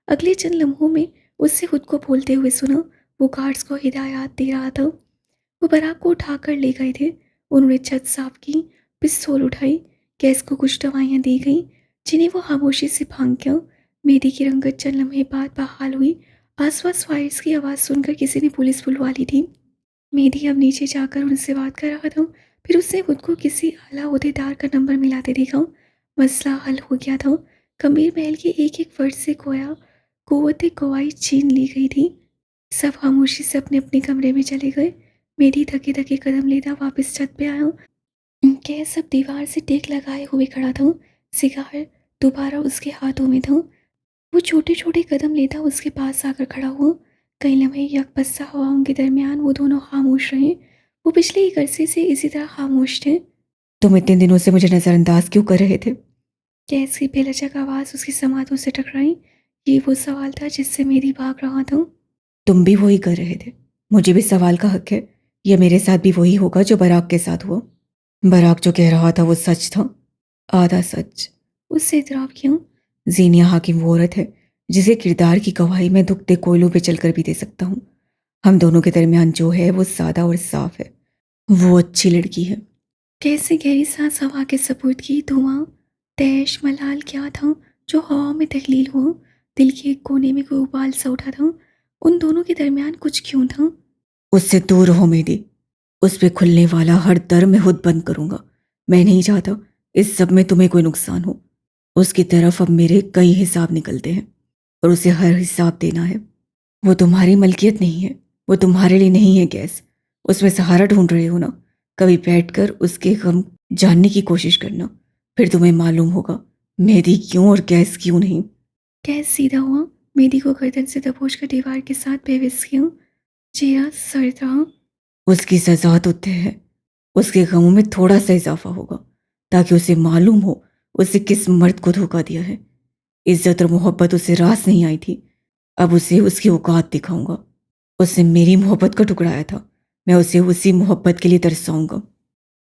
A: अगले चंद लम्हों में उससे खुद को बोलते हुए सुना। वो गार्ड्स को हिदायत दे रहा था। वो बराक को उठाकर ले गए थे। उन्होंने छत साफ की, पिस्तौल उठाई, गैस को कुछ दवाइयाँ दी गईं, जिन्हें वो खामोशी से भांग गया। मेहदी की रंगत चंद लम्हे बाद बहाल हुई। आसपास फायर्स की आवाज़ सुनकर किसी ने पुलिस बुलवा ली थी। मेहदी अब नीचे जाकर उनसे बात कर रहा था। फिर उसने खुद को किसी आला ओहदेदार का नंबर मिलाते देखा। मसला हल हो गया था। कबीर महल के एक एक फर्द से गोया कुव्वत गवाही छीन ली गई थी। सब खामोशी से अपने अपने कमरे में चले गए। मेरी थके थके कदम लेता वापस छत पे आया। कैस सब दीवार से टेक लगाए हुए खड़ा था। सिगार दोबारा उसके हाथों में था। वो छोटे छोटे कदम लेता उसके पास आकर खड़ा हुआ। कई लम्हे यकबस्सा हवाओं के दरमियान वो दोनों खामोश रहे। वो पिछले एक अरसे से इसी तरह खामोश थे।
B: तुम इतने दिनों से मुझे नज़रअंदाज क्यों कर रहे थे?
A: कैस की बेलचक आवाज़ उसकी समातों से टकराई। ये वो सवाल था जिससे मेरी भाग रहा था।
B: तुम भी वही कर रहे थे। मुझे भी सवाल का हक है। यह मेरे साथ भी वही होगा जो बराक के साथ हुआ। बराक जो कह रहा था वो सच था, आधा सच।
A: उससे इतराब क्यों?
B: जीनिया हाकिम वो औरत है जिसे किरदार की गवाही मैं दुखते कोयलों पे चलकर भी दे सकता हूँ। हम दोनों के दरमियान जो है वो सादा और साफ है। वो अच्छी लड़की है।
A: कैसे गहरी सांस हवा के सपुर्द की। धुआं तैश मलाल क्या था जो हवा में तकलील हुआ। दिल के एक कोने में कोई उबाल सा उठा था। उन दोनों के दरमियान कुछ क्यों था?
B: उससे दूर हो मेरी। उस पे खुलने वाला हर दर मैं खुद बंद करूंगा। मैं नहीं चाहता इस सब में तुम्हें कोई नुकसान हो। उसकी तरफ अब मेरे कई हिसाब निकलते हैं और उसे हर हिसाब देना है। वो तुम्हारी मलकियत नहीं है। वो तुम्हारे लिए नहीं है गैस। उसमें सहारा ढूंढ रहे हो ना। कभी बैठकर उसके गम जानने की कोशिश करना, फिर तुम्हें मालूम होगा मेहदी क्यों और गैस क्यों नहीं।
A: कैस सीधा हुआ। मेहदी को गर्दन से दबोच कर दीवार के साथ बेबस किया। चेहरा सर्द रहा।
B: उसकी सजा तो तय है। उसके गमों में थोड़ा सा इजाफा होगा ताकि उसे मालूम हो उसे किस मर्द को धोखा दिया है। इज्जत और मोहब्बत उसे रास नहीं आई थी। अब उसे उसकी औकात दिखाऊंगा। उसने मेरी मोहब्बत को ठुकराया था। मैं उसे उसी मोहब्बत के लिए तरसाऊंगा।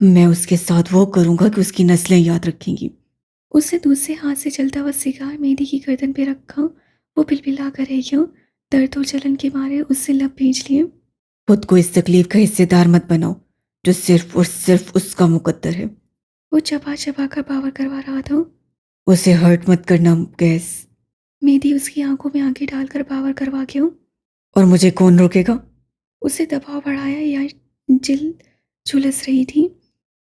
B: मैं उसके साथ वो करूंगा कि उसकी नस्लें याद रखेंगी।
A: उसने दूसरे हाथ से चलता हुआ सिगार मेहदी की गर्दन पे रखा। वो बिलबिला कर रह गया। दर्द और जलन के मारे उससे लब भींच लिए।
B: खुद को इस तकलीफ का हिस्सेदार मत बनाओ जो सिर्फ और सिर्फ उसका मुकद्दर है।
A: वो चबा चबा कर बावर करवा रहा था।
B: उसे हर्ट मत करना गैस।
A: मेहदी उसकी आंखों में आंखें डालकर बावर करवा गया।
B: और मुझे कौन रोकेगा?
A: उसे दबाव बढ़ाया या जिल झुलस रही थी।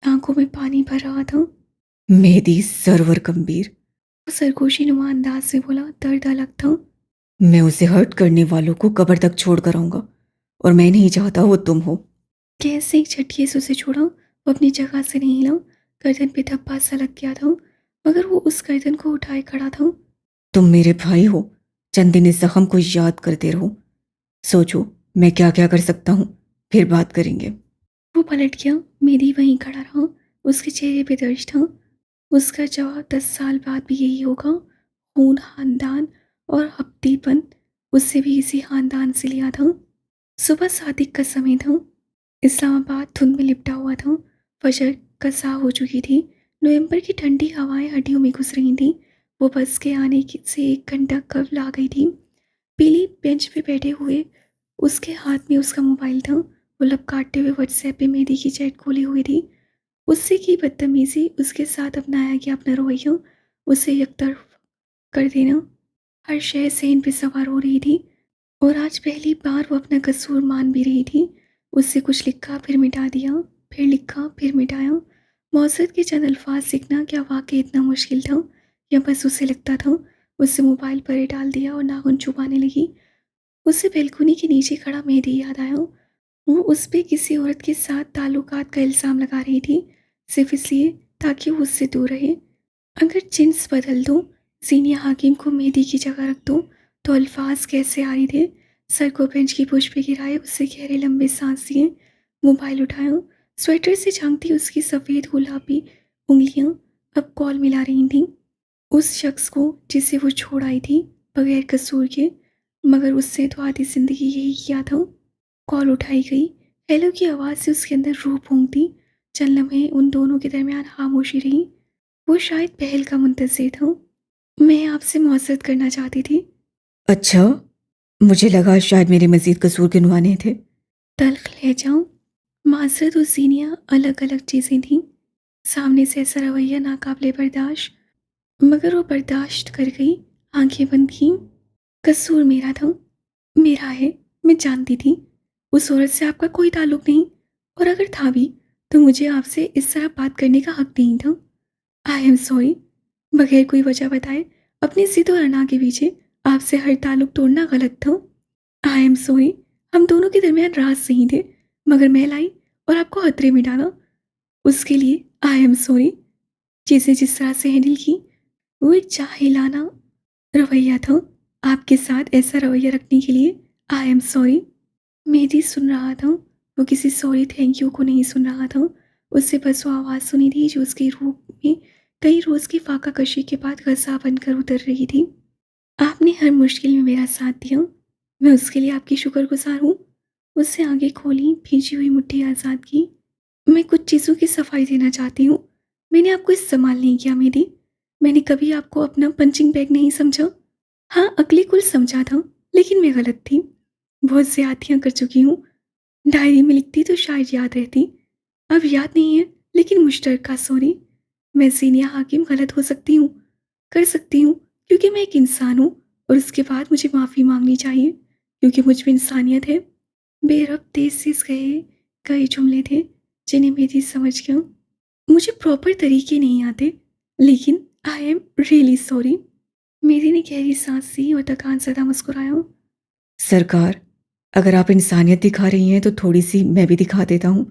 A: आंखों में पानी भर रहा था। वो
B: मेहदी सरवर गंभीर।
A: सरगोशी नुमा अंदाज से बोला। दर्द अलग था।
B: मैं उसे हर्ट करने वालों को कब्र तक छोड़ कर आऊंगा और मैं नहीं चाहता वो तुम हो।
A: कैसे एक झटके से उसे छोड़ा। वो अपनी जगह से नहीं हिला। गर्दन पे धब्बा सा लग गया था मगर वो उस गर्दन को उठाए खड़ा था।
B: तुम मेरे भाई हो। चंद दिन इस जख्म को याद करते रहो। सोचो मैं क्या क्या कर सकता हूँ, फिर बात करेंगे।
A: वो पलट गया। मेरी वहीं खड़ा रहा। उसके चेहरे पे दर्द था। उसका जवाब 10 साल बाद भी यही होगा। खून खानदान और हफ्तीपन उससे भी इसी खानदान से लिया था। सुबह सादिक का समय था। इस्लामाबाद धुंध में लिपटा हुआ था। फजर कसा हो चुकी थी। नवंबर की ठंडी हवाएं हड्डियों में घुस रही थीं। वो बस के आने से 1 घंटा कब आ गई थी। पीली बेंच पे बैठे हुए उसके हाथ में उसका मोबाइल था। वो लब काटते हुए व्हाट्सएप पे मेहदी की चैट खोली हुई थी। उससे की बदतमीजी, उसके साथ अपनाया गया अपना रवैया, उसे एकतरफ कर देना, हर शय सेन पे सवार हो रही थी। और आज पहली बार वो अपना कसूर मान भी रही थी। उससे कुछ लिखा फिर मिटा दिया, फिर लिखा फिर मिटाया। मौसद के चंद अल्फाज लिखना क्या वाकई इतना मुश्किल था या बस उसे लगता था? उससे मोबाइल पर ही डाल दिया और नाखून चुबाने लगी। उसे बेलकुनी के नीचे खड़ा मेहदी याद आया। वो उस पे किसी औरत के साथ ताल्लुकात का इल्ज़ाम लगा रही थी, सिर्फ इसलिए ताकि वो उससे दूर रहे। अगर जिन्स बदल दूँ, सीनिया हाकिम को मेहदी की जगह रख दूँ, तो अल्फाज कैसे आ रहे थे। सर को बेंच की पुश पे गिराए, उससे गहरे लंबे सांस लिए, मोबाइल उठाया। स्वेटर से झांकती उसकी सफ़ेद गुलाबी उंगलियां अब कॉल मिला रही थीं। उस शख्स को जिसे वो छोड़ आई थी बगैर कसूर के, मगर उससे तो आधी ज़िंदगी यही किया था। कॉल उठाई गई। हेलो की आवाज़ से उसके अंदर रूह फूंकती। चंद लम्हे उन दोनों के दरमियान खामोशी रही। वो शायद पहल का मुंतज़िर था। मैं आपसे मौज़रत करना चाहती थी।
B: अच्छा, मुझे लगा शायद मेरे मज़ीद कसूर गिनवाने थे।
A: तल्ख़ लहज़ा, माज़रत और ज़ीनिया अलग-अलग चीज़ें थीं। सामने से ऐसा रवैया नाक़ाबिले बर्दाश्त, मगर वो बर्दाश्त कर गई, आँखें बंद कीं। कसूर मेरा था, मेरा है, मैं जानती थी। उस औरत से आपका कोई ताल्लुक नहीं, और अगर था भी तो मुझे आपसे इस तरह बात करने का हक नहीं था। I am sorry. बगैर कोई वजह बताए अपनी ज़िद और अना के पीछे आपसे हर ताल्लुक तोड़ना गलत था। I am sorry. हम दोनों के दरमियान राज सही थे, मगर मैं लाई और आपको खतरे में डाला। उसके लिए आई एम सॉरी। चीज़ें जिस तरह से हैंडल की, वो एक जाहिलाना रवैया था। आपके साथ ऐसा रवैया रखने के लिए आई एम सॉरी। मेरी सुन रहा था। वो किसी सॉरी थैंक यू को नहीं सुन रहा था। उससे बस वो आवाज़ सुनी थी जो उसकी रूह में कई रोज़ की फाका कशी के बाद गज़ा बनकर उतर रही थी। आपने हर मुश्किल में मेरा साथ दिया, मैं उसके लिए आपकी शुक्रगुज़ार हूँ। उससे आगे खोली, भींची हुई मुट्ठी आज़ाद की। मैं कुछ चीज़ों की सफाई देना चाहती हूँ। मैंने आपको इस्तेमाल नहीं किया मेरी। मैंने कभी आपको अपना पंचिंग बैग नहीं समझा। हाँ, अगले कुल समझा था, लेकिन मैं गलत थी। बहुत ज़्यादतियाँ कर चुकी हूँ। डायरी में लिखती तो शायद याद रहती। अब याद नहीं है, लेकिन मुश्तरका सॉरी। मैं सीनिया हाकिम गलत हो सकती हूँ, कर सकती हूँ, क्योंकि मैं एक इंसान हूँ, और उसके बाद मुझे माफ़ी मांगनी चाहिए, क्योंकि मुझ में इंसानियत है। बेरब तेज़-तेज़ कहे कई जुमले थे, जिन्हें मेरी समझ गया। मुझे प्रॉपर तरीके नहीं आते, लेकिन आई एम रियली सॉरी। मेरी ने गहरी सांस ली और थकान ज़दा मुस्कुराया।
B: सरकार, अगर आप इंसानियत दिखा रही हैं तो थोड़ी-सी मैं भी दिखा देता हूँ।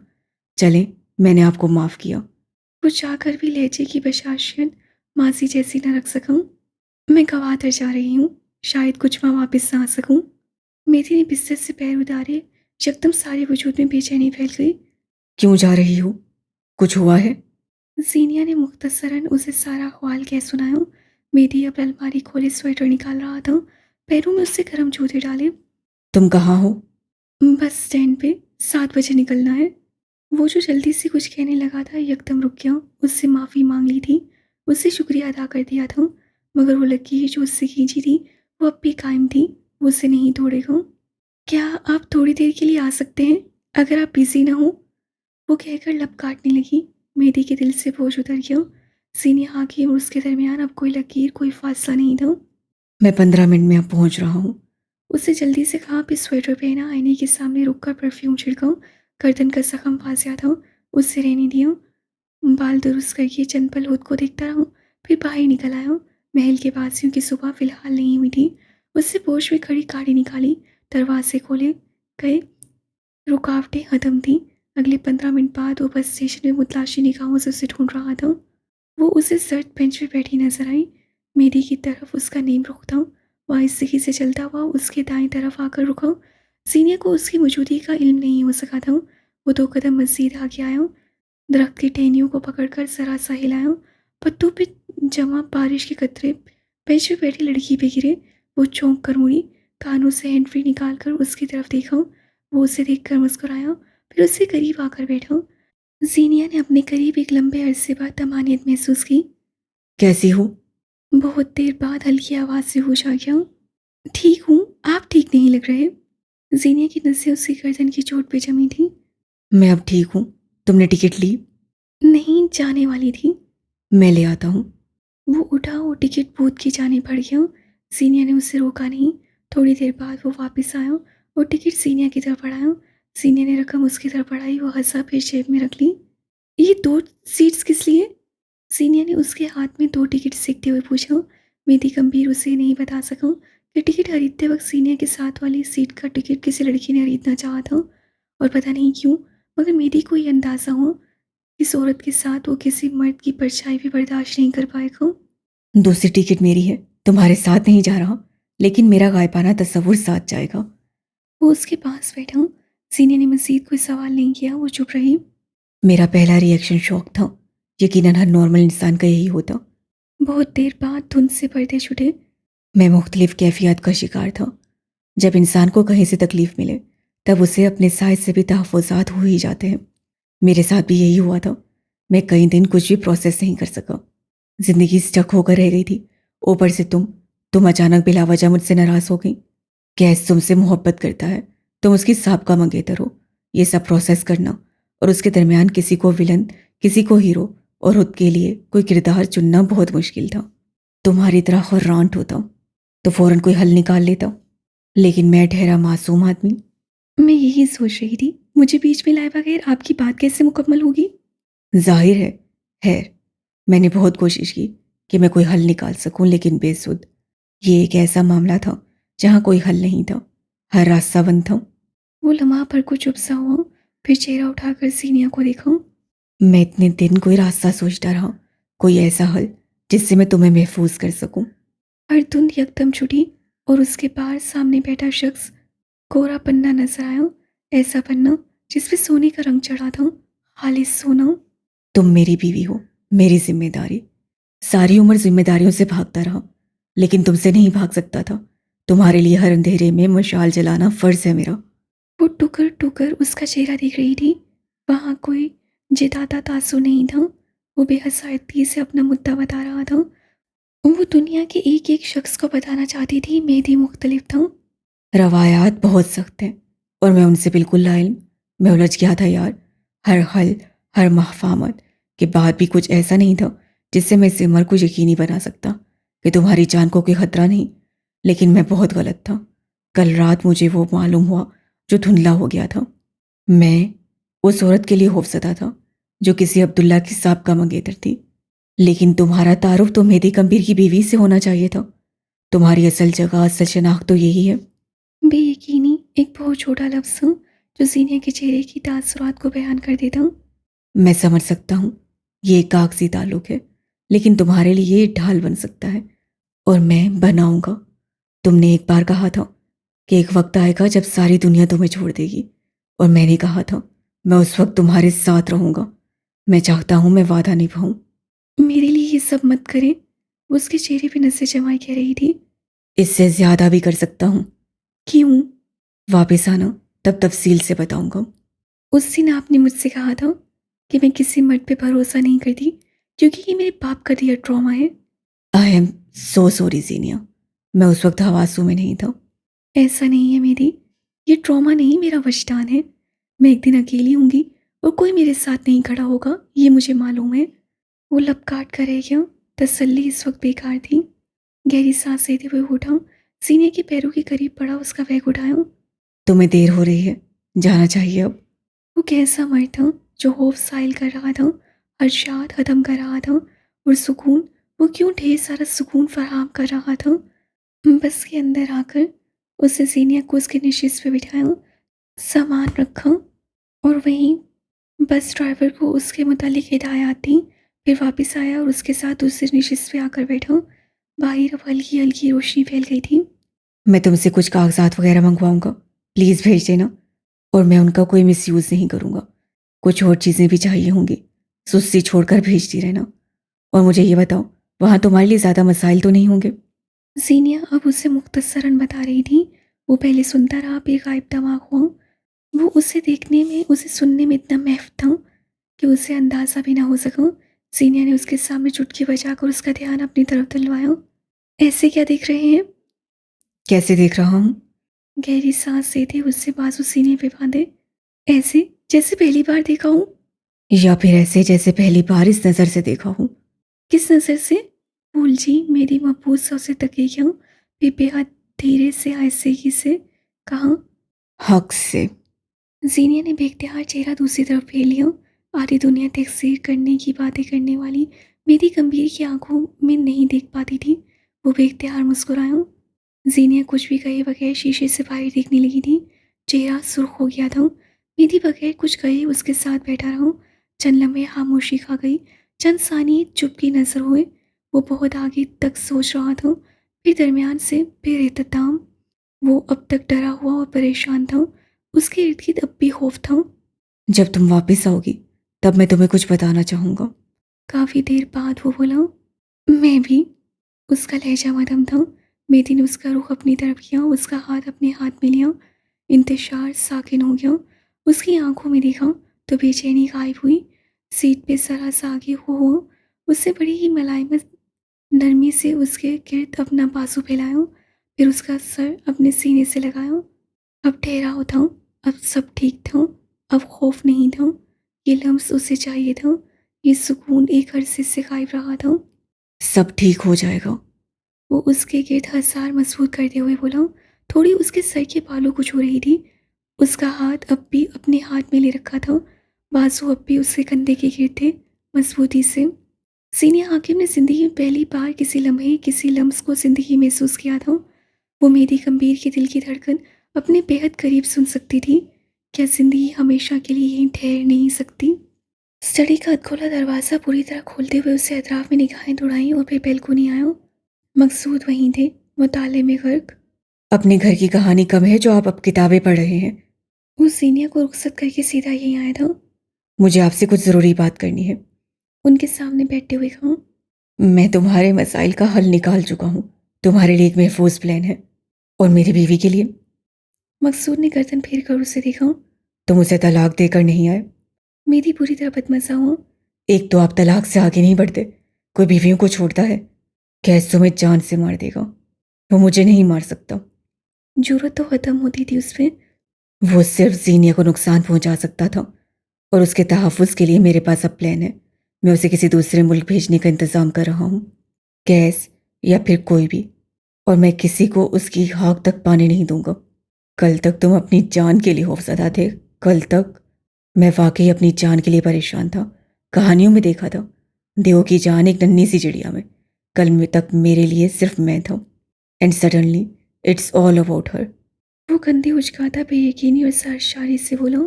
B: चलें, मैंने आपको माफ़ किया।
A: कुछ चाहकर भी लहजे की बशाशियत मासी जैसी न रख सकूं। मैं गवातर जा रही हूँ, शायद कुछ माह वापस ना आ सकूं। मेरी ने बिस्तर से पैर उतारे, यकदम सारे वजूद में बेचैनी फैल गई।
B: क्यों जा रही हो? कुछ हुआ है?
A: जीनिया ने मुख्तसरन उसे सारा ख्वाल कह सुनाया। मेरी अब अलमारी खोले स्वेटर निकाल रहा था, पैरों में उससे गर्म जूते डाले।
B: तुम कहाँ हो?
A: बस स्टैंड पे, 7 बजे निकलना है। वो जो जल्दी से कुछ कहने लगा था यकदम रुक गया। उससे माफ़ी मांग ली थी, उससे शुक्रिया अदा कर दिया था, मगर वो लकीर जो उससे खींची थी वो अब भी कायम थी। वो उसे नहीं तोड़ेगा। क्या आप थोड़ी देर के लिए आ सकते हैं, अगर आप बिजी ना हो? वो कहकर लब काटने लगी। मेरी के दिल से बोझ उतर गया। सीने हाकिम और उसके दरमियान अब कोई लकीर, कोई फासला नहीं था।
B: मैं 15 मिनट में अब पहुँच रहा हूँ।
A: उससे जल्दी से कहा, फिर स्वेटर पहना, आईने के सामने रुककर परफ्यूम छिड़का। गर्दन का जख्म वासिया था, उससे रहने दिया। बाल दुरुस्त करके चंद पल खुद को देखता रहा, फिर बाहर निकल आया। महल के वासियों की सुबह फिलहाल नहीं हुई थी। उससे पोर्च में खड़ी गाड़ी निकाली, दरवाजे खोले गए। रुकावटें खत्म थी। अगले 15 मिनट बाद वो बस स्टेशन में मुतलाशी निगाहों से उसे ढूंढ रहा था। वो उसे सर्द बेंच पे बैठी नजर आई। मेरी की तरफ उसका नेम रुख था। वह आहिस्ते से चलता हुआ उसके दाएं तरफ आकर रुका। सीनियर को उसकी मौजूदगी का इल्म नहीं हो सका था। वो 2 कदम मज़ीद आगे आया, दरख्त की टहनियों को पकड़कर जरा सा हिलाया। पत्तों पे जमा बारिश के कतरे बेंच पे बैठी लड़की पे गिरे। वो चौंक कर मुड़ी, कानों से हैंड फ्री निकाल कर उसकी तरफ देखा। वो उसे देखकर मुस्कुराया, फिर उससे करीब आकर बैठा। जीनिया ने अपने करीब एक लंबे अरसे बाद तमानियत महसूस की।
B: कैसी हो?
A: बहुत देर बाद हल्की आवाज़ से होश आ गया। ठीक हूँ, आप ठीक नहीं लग रहे। जीनिया की नसें उसकी गर्दन की चोट पे जमी थी।
B: मैं अब ठीक हूँ। तुमने टिकट ली?
A: नहीं, जाने वाली थी।
B: मैं ले आता हूँ।
A: वो उठा और टिकट बूथ की जाने बढ़ गया। सीनिया ने उसे रोका नहीं। थोड़ी देर बाद वो वापस आया और टिकट सीनिया की तरफ बढ़ाया। सीनिया ने रकम उसकी तरफ बढ़ाई, वो हंसा, फिर जेब में रख ली। ये 2 सीट्स किस लिए? सीनिया ने उसके हाथ में 2 टिकट सेकते हुए पूछा। मेरी गंभीर उसे नहीं बता सका कि टिकट खरीदते वक्त सीनिया के साथ वाली सीट का टिकट किसी लड़की ने खरीदना चाहा था, और पता नहीं क्यों, मगर मेरी को ये अंदाज़ा हुआ इस औरत के साथ वो किसी मर्द की परछाई भी बर्दाश्त नहीं कर पाएगा।
B: दूसरी टिकट मेरी है। तुम्हारे साथ नहीं जा रहा, लेकिन मेरा गायबाना तस्वुर साथ जाएगा।
A: वो उसके पास बैठा। सीनिया ने मजीद कोई सवाल नहीं किया, वो चुप रही।
B: मेरा पहला रिएक्शन शॉक था। यकीनन हर नॉर्मल इंसान का यही होता।
A: बहुत देर बाद धुंध से पर्दे छूटे।
B: मैं मुख्तलिफ कैफियत का शिकार था। जब इंसान को कहीं से तकलीफ मिले तब उसे अपने साइज से भी तहफ़्फ़ुज़ात हो ही जाते हैं। मेरे साथ भी यही हुआ था। मैं कई दिन कुछ भी प्रोसेस नहीं कर सका। ज़िंदगी स्टक होकर रह गई थी। ऊपर से तुम अचानक बिला वजह मुझसे नाराज़ हो गई। कैस तुमसे मोहब्बत करता है, तुम उसकी साबका मंगेतर हो। ये सब प्रोसेस करना और उसके दरमियान किसी को विलन, किसी को हीरो और खुद के लिए कोई किरदार चुनना बहुत मुश्किल था। तुम्हारी तरह खुर्रांट होता तो फ़ौरन कोई हल निकाल लेता, लेकिन मैं ठहरा मासूम आदमी।
A: मैं यही सोच रही थी, मुझे बीच में लाए बगैर आपकी बात कैसे मुकम्मल होगी?
B: ज़ाहिर है, खैर मैंने बहुत कोशिश की कि मैं कोई हल निकाल सकूं, लेकिन बेसुध। ये एक ऐसा मामला था जहां कोई हल नहीं था, हर रास्ता बंद था।
A: वो लम्हा भर को चुप सा हुआ, फिर चेहरा उठाकर सीनिया को देखा।
B: मैं इतने दिन कोई रास्ता सोचता रहा, कोई ऐसा हल जिससे मैं तुम्हें महफूज कर सकूं।
A: और धुंध यकदम छुटी और उसके पास सामने बैठा शख्स कोरा पन्ना नजर आया, ऐसा पन्ना जिस पे सोने का रंग चढ़ा था, खालिस सोना।
B: तुम मेरी बीवी हो, मेरी जिम्मेदारी। सारी उम्र जिम्मेदारियों से भागता रहा, लेकिन तुमसे नहीं भाग सकता था। तुम्हारे लिए हर अंधेरे में मशाल जलाना फर्ज है मेरा।
A: वो टुकर टुकर उसका चेहरा देख रही थी। वहां कोई जिताता तासुर नहीं था। वो बेहद सादगी से अपना मुद्दा बता रहा था। वो दुनिया के एक एक शख्स को बताना चाहती थी, मेहदी मुख्तलिफ था।
B: रवायात बहुत सख्त हैं और मैं उनसे बिल्कुल लाइल्म। मैं उलझ गया था यार। हर हल, हर महफामत के बाद भी कुछ ऐसा नहीं था जिससे मैं इस उम्र को यकीनी बना सकता कि तुम्हारी जान को कोई खतरा नहीं। लेकिन मैं बहुत गलत था। कल रात मुझे वो मालूम हुआ जो धुंधला हो गया था। मैं उस औरत के लिए खौफज़दा था जो किसी अब्दुल्ला की साबका मंगेतर थी। लेकिन तुम्हारा तारुफ तो मेहदी कबीर की बीवी से होना चाहिए था। तुम्हारी असल जगह, असल शनाख्त तो यही है।
A: बेयकीनी एक बहुत छोटा लफ्ज़ था जो सीनिया के चेहरे की तासुरात को बयान कर देता।
B: मैं समझ सकता हूँ, ये एक कागजी ताल्लुक है, लेकिन तुम्हारे लिए ये ढाल बन सकता है और मैं बनाऊंगा। तुमने एक बार कहा था कि एक वक्त आएगा जब सारी दुनिया तुम्हें छोड़ देगी, और मैंने कहा था मैं उस वक्त तुम्हारे साथ रहूंगा। मैं चाहता हूँ मैं वादा निभाऊं।
A: मेरे लिए ये सब मत करें। उसके चेहरे पे नसें जमाई कह रही थी।
B: इससे ज्यादा भी कर सकता हूँ।
A: क्यों?
B: वापस आना, तब तफसील से बताऊंगा।
A: उस दिन आपने मुझसे कहा था कि मैं किसी मर्द पे भरोसा नहीं करती क्योंकि ये मेरे बाप का दिया ट्रॉमा है।
B: आई एम सो सॉरी जीनिया, मैं उस वक्त हवासों में नहीं था।
A: ऐसा नहीं है मेरी, ये ट्रॉमा नहीं, मेरा वजदान है। मैं एक दिन अकेली होंगी और कोई मेरे साथ नहीं खड़ा होगा, ये मुझे मालूम है। वो लब काट कर रह गया। तसल्ली इस वक्त बेकार थी। गहरी सांस लेते हुए उठा, सीने के पैरों के करीब पड़ा, उसका बैग उठाया।
B: तुम्हें देर हो रही है, जाना चाहिए अब।
A: वो कैसा मर्द था जो खौफ साइल कर रहा था, हर्षात ख़त्म कर रहा था, और सुकून, वो क्यों ढेर सारा सुकून फराहम कर रहा था। बस के अंदर आकर उसने सीनिया को उसके नशिश पे बिठाया, सामान रखा और वहीं बस ड्राइवर को उसके मुतालिक हिदायत दी। फिर वापस आया और उसके साथ दूसरे नशिश पे आकर बैठा। बाहर अब हल्की हल्की रोशनी फैल गई थी।
B: मैं तुमसे कुछ कागजात वगैरह मंगवाऊंगा, प्लीज़ भेज देना। और मैं उनका कोई मिसयूज़ नहीं करूंगा। कुछ और चीज़ें भी चाहिए होंगी, सुस्ती छोड़कर भेजती रहना। और मुझे ये बताओ, वहाँ तुम्हारे लिए ज़्यादा मसाइल तो नहीं होंगे?
A: जीनिया अब उसे मुख्तसरन बता रही थी। वो पहले सुनता रहा, बेगायब दिमाग हुआ। वो उसे देखने में, उसे सुनने में इतना महव था कि उसे अंदाज़ा भी ना हो सका। सीनिया ने उसके सामने चुटकी बजाकर उसका ध्यान अपनी तरफ दिलवाया। ऐसे क्या देख रहे हैं?
B: कैसे देख रहा हूँ?
A: गहरी सांस लेते उससे बाजू सीने पे बांधे, ऐसे जैसे पहली बार देखा हूँ।
B: या फिर ऐसे जैसे पहली बार इस नज़र से देखा हूँ?
A: किस नज़र से? फूल जी मेरी महबूब सा उसे तके क्यों, फिर बेहद धीरे से आहिस्तगी से कहा।
B: हक से।
A: जीनिया ने बेख्तियार चेहरा दूसरी तरफ फेर लिया। आधी दुनिया तकसीर करने की बातें करने वाली मेरी गंभीर की आंखों में नहीं देख पाती थी। वो बेख्तियार मुस्कुराया। जीनिया कुछ भी कहे बगैर शीशे से बाहर देखने लगी थी। चेहरा सुर्ख हो गया था। मेरी बगैर कुछ कहे उसके साथ बैठा रहा। चंद लम्हे खामोशी खा गई। चंद सानी चुप की नजर हुए। वो बहुत आगे तक सोच रहा था, फिर दरमियान से बेरेतताम। वो अब तक डरा हुआ और परेशान था। उसके इर्द गिर्द अब भी खौफ था।
B: जब तुम वापस आओगी तब मैं तुम्हें कुछ बताना चाहूँगा।
A: काफी देर बाद वो बोला, मैं भी। उसका लहजा मध्यम था। मेरी ने उसका रुख अपनी तरफ किया, उसका हाथ अपने हाथ में लिया। इंतजार साकिन हो गया। उसकी आंखों में देखा तो बेचैनी गायब हुई। सीट पे जरा सा आगे हो उससे बड़ी ही मुलायमत नरमी से उसके गिर्द अपना बाजू फैलाया। फिर उसका सर अपने सीने से लगाया। अब ठहराव था। अब सब ठीक था। अब खौफ नहीं था। ये लम्स उसे चाहिए था। ये सुकून एक अरसे से गायब रहा था।
B: सब ठीक हो जाएगा।
A: वो उसके गिर्द हसार मजबूत करते हुए बोला। थोड़ी उसके सर के बालों को छू रही थी। उसका हाथ अब भी अपने हाथ में ले रखा था। बाजू अब भी उसके कंधे के गिर्द थे, मजबूती से। सीनिया हाकिम ने जिंदगी में पहली बार किसी लम्हे, किसी लम्स को जिंदगी महसूस किया था। वो मेरी गंभीर के दिल की धड़कन अपने बेहद करीब सुन सकती थी। क्या जिंदगी हमेशा के लिए यहीं ठहर नहीं सकती? स्टडी का अधखोला दरवाज़ा पूरी तरह खोलते हुए उसे अतराफ में निगाहें दौड़ाईं और फिर बैल्कोनी आया। मकसूद वहीं थे, मुताले में गर्क।
B: अपने घर की कहानी कम है जो आप अब किताबें पढ़ रहे हैं।
A: वो सीनिया को रुखसत करके सीधा यहीं आया था।
B: मुझे आपसे कुछ ज़रूरी बात करनी है।
A: उनके सामने बैठते हुए कहा।
B: मैं तुम्हारे मसाइल का हल निकाल चुका हूँ। तुम्हारे लिए एक महफूज प्लान है, और मेरी बीवी के लिए।
A: मकसूद ने गर्दन फेर कर उसे देखा।
B: तुम उसे तलाक देकर नहीं आए।
A: मेरी पूरी तरह बदमजा हुआ।
B: एक तो आप तलाक से आगे नहीं बढ़ते, कोई बीवियों को छोड़ता है। कैस तुम्हें जान से मार देगा, वो मुझे नहीं मार सकता।
A: जरूरत तो खत्म होती थी उसमें।
B: वो सिर्फ जीनिया को नुकसान पहुंचा सकता था, और उसके तहफ़्फ़ुज़ के लिए मेरे पास अब प्लान है। मैं उसे किसी दूसरे मुल्क भेजने का इंतज़ाम कर रहा हूँ, कैस या फिर कोई भी। और मैं किसी को उसकी हक तक पाने नहीं दूंगा। कल तक तुम अपनी जान के लिए खौफज़दा थे। कल तक मैं वाकई अपनी जान के लिए परेशान था। कहानियों में देखा था, देव की जान एक नन्ही सी चिड़िया में। कल में तक मेरे लिए सिर्फ मैं था, and suddenly it's all about her.
A: वो कंधे उचकाता बेयकीनी और सरशारी से बोला।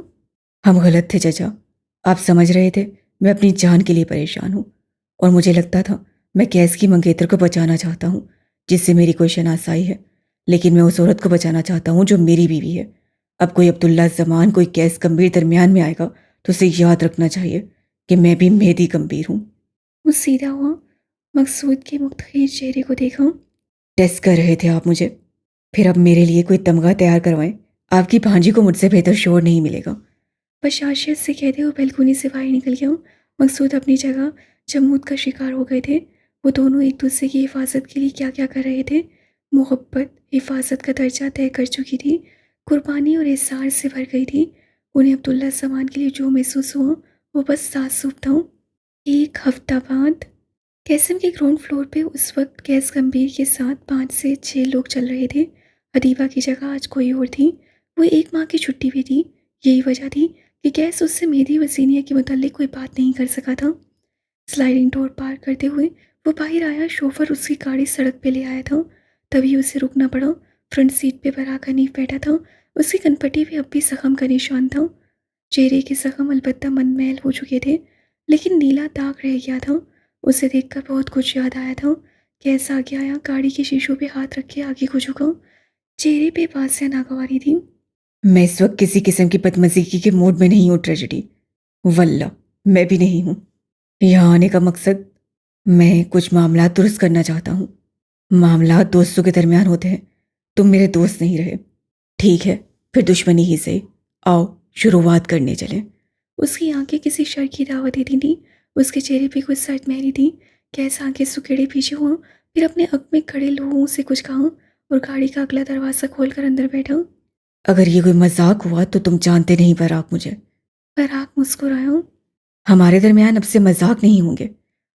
B: हम गलत थे चचा। आप समझ रहे थे मैं अपनी जान के लिए परेशान हूँ, और मुझे लगता था मैं कैस की मंगेतर को बचाना चाहता हूँ, जिससे मेरी कोई शनासाई है। लेकिन मैं उस औरत को बचाना चाहता हूँ जो मेरी बीवी है। अब कोई अब्दुल्ला जमान, कोई कैस गंभीर दरमियान में आएगा तो उसे याद रखना चाहिए कि मैं भी मेहदी गंभीर हूँ।
A: वो सीधा हुआ। मकसूद के मुख्तलिफ चेहरे को देखा।
B: टेस्ट कर रहे थे आप मुझे, फिर अब मेरे लिए कोई तमगा तैयार करवाएं। आपकी भांजी को मुझसे बेहतर शोर नहीं मिलेगा।
A: बशाशियत से कहते हुए बैल्कोनी से बाहर निकल गया। मकसूद अपनी जगह जमूत का शिकार हो गए थे। वो दोनों एक दूसरे की हिफाजत के लिए क्या क्या कर रहे थे। मोहब्बत हिफाजत का दर्जा तय कर चुकी थी। कुर्बानी और एहसार से भर गई थी। उन्हें अब्दुल्ला सामान के लिए जो महसूस हुआ वो बस तासुब था। एक हफ्ता बाद कैसम के ग्राउंड फ्लोर पे उस वक्त कैस गंभीर के साथ 5 से 6 लोग चल रहे थे। अदीबा की जगह आज कोई और थी। वो 1 माह की छुट्टी पे थी। यही वजह थी कि कैस उससे मेहदी वसीनिया के मुतालिक कोई बात नहीं कर सका था। स्लाइडिंग डोर पार करते हुए वो बाहर आया। शोफर उसकी गाड़ी सड़क पे ले आया था। तभी उसे रुकना पड़ा। फ्रंट सीट पे बराक हनीफ बैठा था। उसकी कनपटी पे अब भी जख्म का निशान था। चेहरे के जख्म अलबत्ता मनमैल हो चुके थे, लेकिन नीला दाग रह गया था। उसे देखकर बहुत कुछ याद आया था। कैसा आगे आया, गाड़ी के शीशों पे हाथ रख के आगे को झुका। चेहरे पे वासिया नागवारी थी।
B: मैं इस वक्त किसी किस्म की बदमज़गी के मूड में नहीं हूँ ट्रेजेडी। वल्ला मैं भी नहीं हूँ। यहाँ आने का मकसद, मैं कुछ मामला दुरुस्त करना चाहता हूँ। मामला दोस्तों के दरमियान होते हैं। तुम मेरे दोस्त नहीं रहे, ठीक है, फिर दुश्मनी ही सही। आओ शुरुआत करने चलें।
A: उसकी आंखें किसी शर की दावत देती थी। उसके चेहरे पे कुछ सर्द मेहरी थी। कैसा आंखें सुकेड़े पीछे हुआ, फिर अपने अक में खड़े लोगों से कुछ कहा और गाड़ी का अगला दरवाज़ा खोलकर अंदर बैठा।
B: अगर ये कोई मजाक हुआ तो तुम जानते नहीं पराग मुझे।
A: पराग मुस्कुराया।
B: हमारे दरमियान अब से मजाक नहीं होंगे।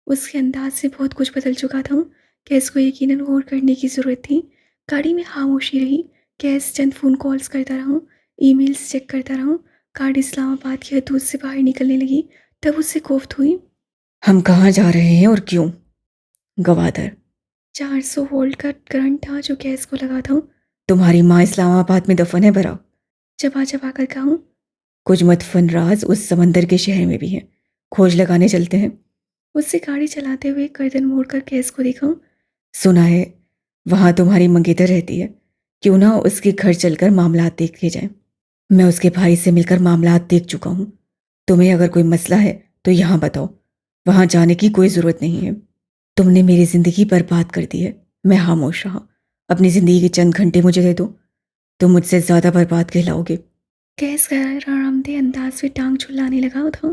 A: उसके अंदाज से बहुत कुछ बदल चुका था। कैस को यकीनन गौर करने की ज़रूरत थी। गाड़ी में खामोशी रही। कैस चंद फ़ोन कॉल्स करता रहा, ईमेल्स चेक करता रहा। गाड़ी इस्लामाबाद की हदूद से बाहर निकलने लगी। तब उससे कोफ्त हुई।
B: हम कहाँ जा रहे हैं और क्यों? गवादर।
A: 400 वोल्ट का करंट था जो गैस को लगा था।
B: तुम्हारी माँ इस्लामाबाद में दफन है बरा।
A: चबा चबा कर कहा।
B: कुछ मदफन राज उस समंदर के शहर में भी हैं। खोज लगाने चलते हैं।
A: उससे गाड़ी चलाते हुए गर्दन मोड़कर गैस को देखा।
B: सुना है वहाँ तुम्हारी मंगेतर रहती है, क्यों ना उसके घर चलकर मामलात देखे जाएं। मैं उसके भाई से मिलकर मामलात देख चुका हूँ। तुम्हें अगर कोई मसला है तो यहाँ बताओ, वहाँ जाने की कोई ज़रूरत नहीं है। तुमने मेरी ज़िंदगी बर्बाद कर दी है। मैं खामोश रहा। अपनी ज़िंदगी के चंद घंटे मुझे दे दो। तुम मुझसे ज़्यादा बर्बाद कहलाओगे।
A: गैस गैर आरामदेह अंदाज में टांग झुलाने लगा था।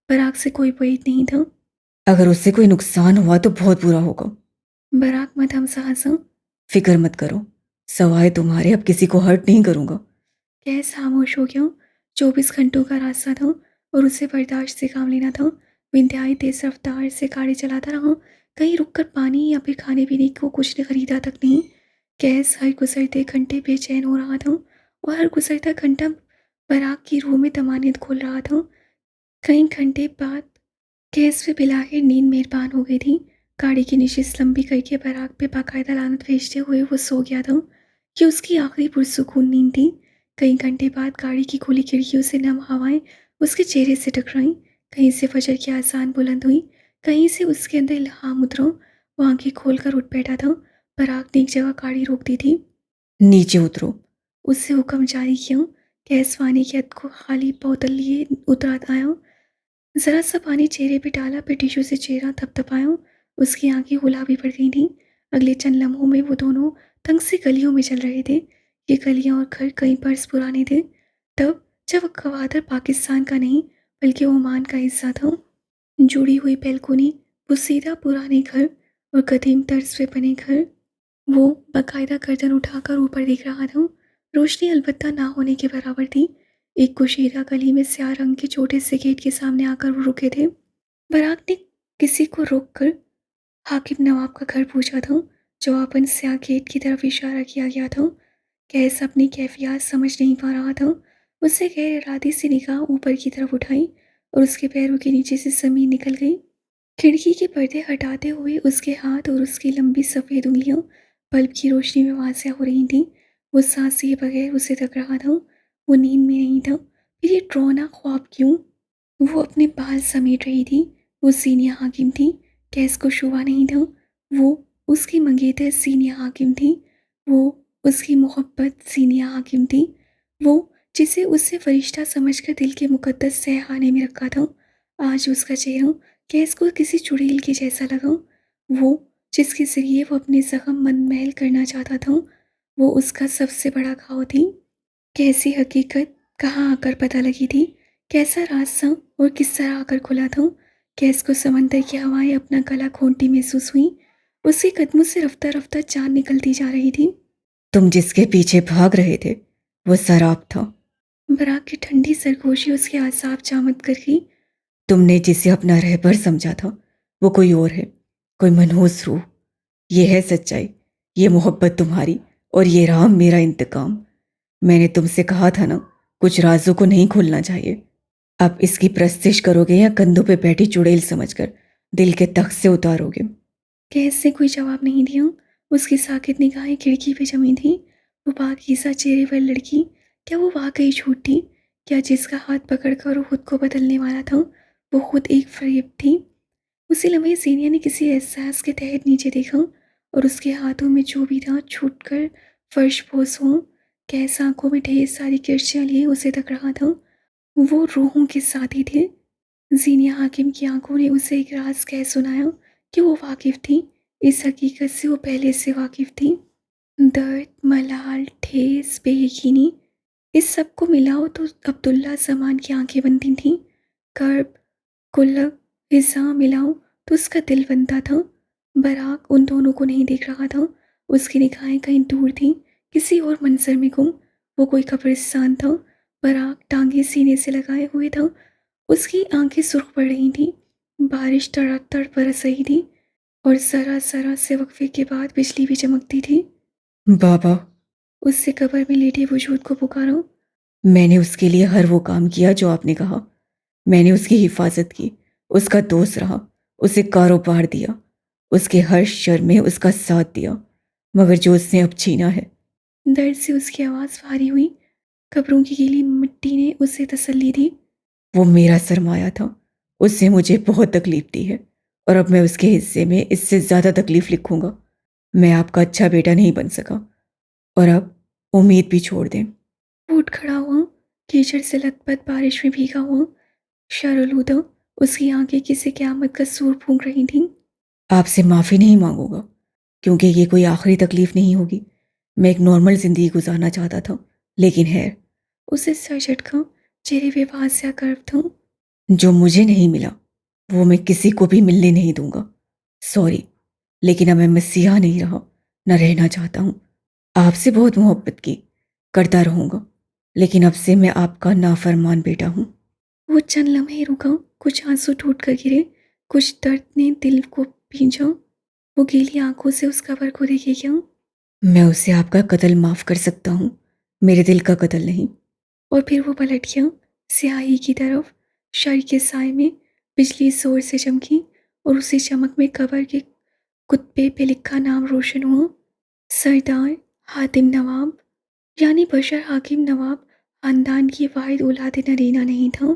A: बराक से कोई उम्मीद नहीं था।
B: अगर उससे कोई नुकसान हुआ तो बहुत बुरा होगा।
A: बराक मत हम हंसा।
B: फिक्र मत करो, सवाए तुम्हारे अब किसी को हर्ट नहीं करूँगा।
A: गैस खामोश हो गया। 24 घंटों का रास्ता था और उसे बर्दाश्त से काम लेना था। वो इंतहाई तेज रफ्तार से गाड़ी चलाता रहा। कहीं रुककर पानी या फिर खाने पीने को कुछ ने खरीदा तक नहीं। गैस हर गुजरते घंटे बेचैन हो रहा था और हर गुजरता घंटा बराक की रूह में तमानियत खोल रहा था। कई घंटे बाद गैस पे बिलाकर नींद मेहरबान हो गई थी। गाड़ी की नशिश लंबी करके बराक पे बाकायदा लानत भेजते हुए वो सो गया था। ये उसकी आखिरी पुरसुकून नींद थी। कई घंटे बाद गाड़ी की खुली खिड़कियों से नम हवाएं उसके चेहरे से टकराईं। कहीं से फजर की आजान बुलंद हुई, कहीं से उसके अंदर इल्हाम उतरा। वो आंखें खोलकर उठ बैठा था। बराक ने एक जगह गाड़ी रोक दी थी।
B: नीचे उतरो।
A: उससे हुक्म जारी किया। गैस पानी की हद को खाली बोतल लिए उतर आया। जरा सा पानी चेहरे पे डाला, फिर टिश्यू से चेहरा थपथपाया। उसकी आंखें गुलाबी पड़ गई थीं। अगले चंद लम्हों में वो दोनों तंग सी गलियों में चल रहे थे। ये गलियां और घर कई बरस पुराने थे, तब जब गवादर पाकिस्तान का नहीं बल्कि ओमान का हिस्सा था। जुड़ी हुई बैल्कोनी, वो सीधा पुराने घर और कदीम तर्ज पे बने घर। वो बाकायदा गर्दन उठाकर ऊपर देख रहा था। रोशनी अलबत्ता ना होने के बराबर थी। एक कुशीरा गली में स्याह रंग के छोटे से गेट के सामने आकर वो रुके थे। बराक ने किसी को रोककर हाकिम नवाब का घर पूछा था। जवाबन स्याह गेट की तरफ इशारा किया गया था। कैस अपनी कैफियत समझ नहीं पा रहा था। उससे गैर इरादी से निगाह ऊपर की तरफ उठाई और उसके पैरों के नीचे से जमीन निकल गई। खिड़की के पर्दे हटाते हुए उसके हाथ और उसकी लंबी सफ़ेद उंगलियां बल्ब की रोशनी में वासिया हो रही थीं। वो सांस लिए बगैर उसे तक रहा था। वो नींद में नहीं था। फिर ये ड्रोना ख्वाब क्यों? वो अपने बाल समेट रही थी। वो सीनिया हाकिम थी। कैस को शुबा नहीं था। वो उसकी मंगेतर सीनिया हाकिम थी। वो उसकी मोहब्बत सीनिया हाकिम थी। वो जिसे उससे फरिश्ता समझकर दिल के मुकद्दस तहखाने में रखा था। आज उसका चेहरा कैस को किसी चुड़ैल के जैसा लगा। वो जिसके ज़रिए वो अपने ज़ख्म मनमहल करना चाहता था, वो उसका सबसे बड़ा घाव थी। कैसी हकीकत कहाँ आकर पता लगी थी? कैसा रास्ता और किस तरह आकर खुला था? कैस को समंदर की हवाएं अपना गला घोंटती महसूस हुई। उसके कदमों से रफ्ता रफ्ता जान निकलती जा रही थी।
B: तुम जिसके पीछे भाग रहे थे वो शराब था।
A: बराक की ठंडी सरगोशी उसके आसाब जामद कर गई।
B: तुमने जिसे अपना रहबर समझा था वो कोई और है, कोई मनहूस रूह। ये है सच्चाई, ये मोहब्बत तुम्हारी और ये रहा मेरा इंतकाम। मैंने तुमसे कहा था ना, कुछ राजों को नहीं खोलना चाहिए। अब इसकी प्रस्तिश करोगे या कंधों पे बैठी चुड़ैल समझकर दिल के तख्त से उतारोगे?
A: कैस ने कोई जवाब नहीं दिया। उसकी साकित निगाहें खिड़की पे जमी थी। वो पाकीज़ा चेहरे पर लड़की, क्या वो वाकई झूठ थी? क्या जिसका हाथ पकड़कर वो खुद को बदलने वाला था, वो खुद एक फरेब थी? उसी लम्हे सीनिया ने किसी एहसास के तहत नीचे देखा और उसके हाथों में जो भी था छूट कर फर्श पोस हुआ। कैस आंखों में ढेर सारी किरचियाँ लिए उसे तक रहा था। वो रूहों के साथी थे। जीनिया हाकिम की आंखों ने उसे एक राज कह सुनाया कि वो वाकिफ थी। इस हकीकत से वो पहले से वाकिफ थी। दर्द, मलाल, ठेस, बेयकीनी, इस सब को मिलाओ तो अब्दुल्ला जमान की आंखें बनती थीं। कर्ब, कुल्लक, हिस्सा मिलाओ तो उसका दिल बनता था। बराक उन दोनों को नहीं देख रहा था। उसकी निगाहें कहीं दूर थीं, किसी और मंजर में गुम। वो कोई कब्रिस्तान था। बराक टांगे सीने से लगाए हुए था। उसकी आंखें सुर्ख पड़ रही थीं। बारिश तड़ातड़ बरस रही थी और जरा जरा से वक्फे के बाद बिजली भी चमकती थी।
B: बाबा,
A: उससे कब्र में लेटे वजूद को पुकारा।
B: मैंने उसके लिए हर वो काम किया जो आपने कहा। मैंने उसकी हिफाजत की, उसका दोस्त रहा, उसे कारोबार दिया, उसके हर शर में उसका साथ दिया। मगर जो उसने अब छीना है।
A: दर्द से उसकी आवाज़ भारी हुई। कब्रों की गीली मिट्टी ने उसे तसल्ली दी।
B: वो मेरा सरमाया था, उससे मुझे बहुत तकलीफ दी है और अब मैं उसके हिस्से में इससे ज़्यादा तकलीफ लिखूंगा। मैं आपका अच्छा बेटा नहीं बन सका और अब उम्मीद भी छोड़ दें।
A: वो उठ खड़ा हुआ। कीचड़ से लथपथ बारिश में भीगा हुआ, शर्मलूदा, उसकी आंखें किसी क़यामत का सूर फूंक रही थीं।
B: आपसे माफ़ी नहीं मांगूंगा, क्योंकि ये कोई आखिरी तकलीफ़ नहीं होगी। मैं एक नॉर्मल ज़िंदगी गुजारना चाहता था, लेकिन है
A: उसे सर झटका, चेहरे पे वासिया कर्व था।
B: जो मुझे नहीं मिला वो मैं किसी को भी मिलने नहीं दूंगा। सॉरी, लेकिन अब मैं मसीहा नहीं रहा, न रहना चाहता हूँ। आपसे बहुत मोहब्बत की, करता रहूँगा, लेकिन अब से मैं आपका नाफरमान बेटा हूँ।
A: वो चंद लम्हे रुका, कुछ आंसू टूट कर गिरे, कुछ दर्द ने दिल को भींचा। वो गीली आंखों से उस कबर को देखे क्या,
B: मैं उसे आपका कत्ल माफ़ कर सकता हूँ, मेरे दिल का कत्ल नहीं।
A: और फिर वो पलट गया स्याही की तरफ। शर के साय में बिजली जोर से चमकी और उसी चमक में कबर के कुत्ते पे लिखा नाम रोशन हुआ, सरदार हातिम नवाब। यानी बशर हाकिम नवाब खानदान की वाहिद औलाद नरीना नहीं था,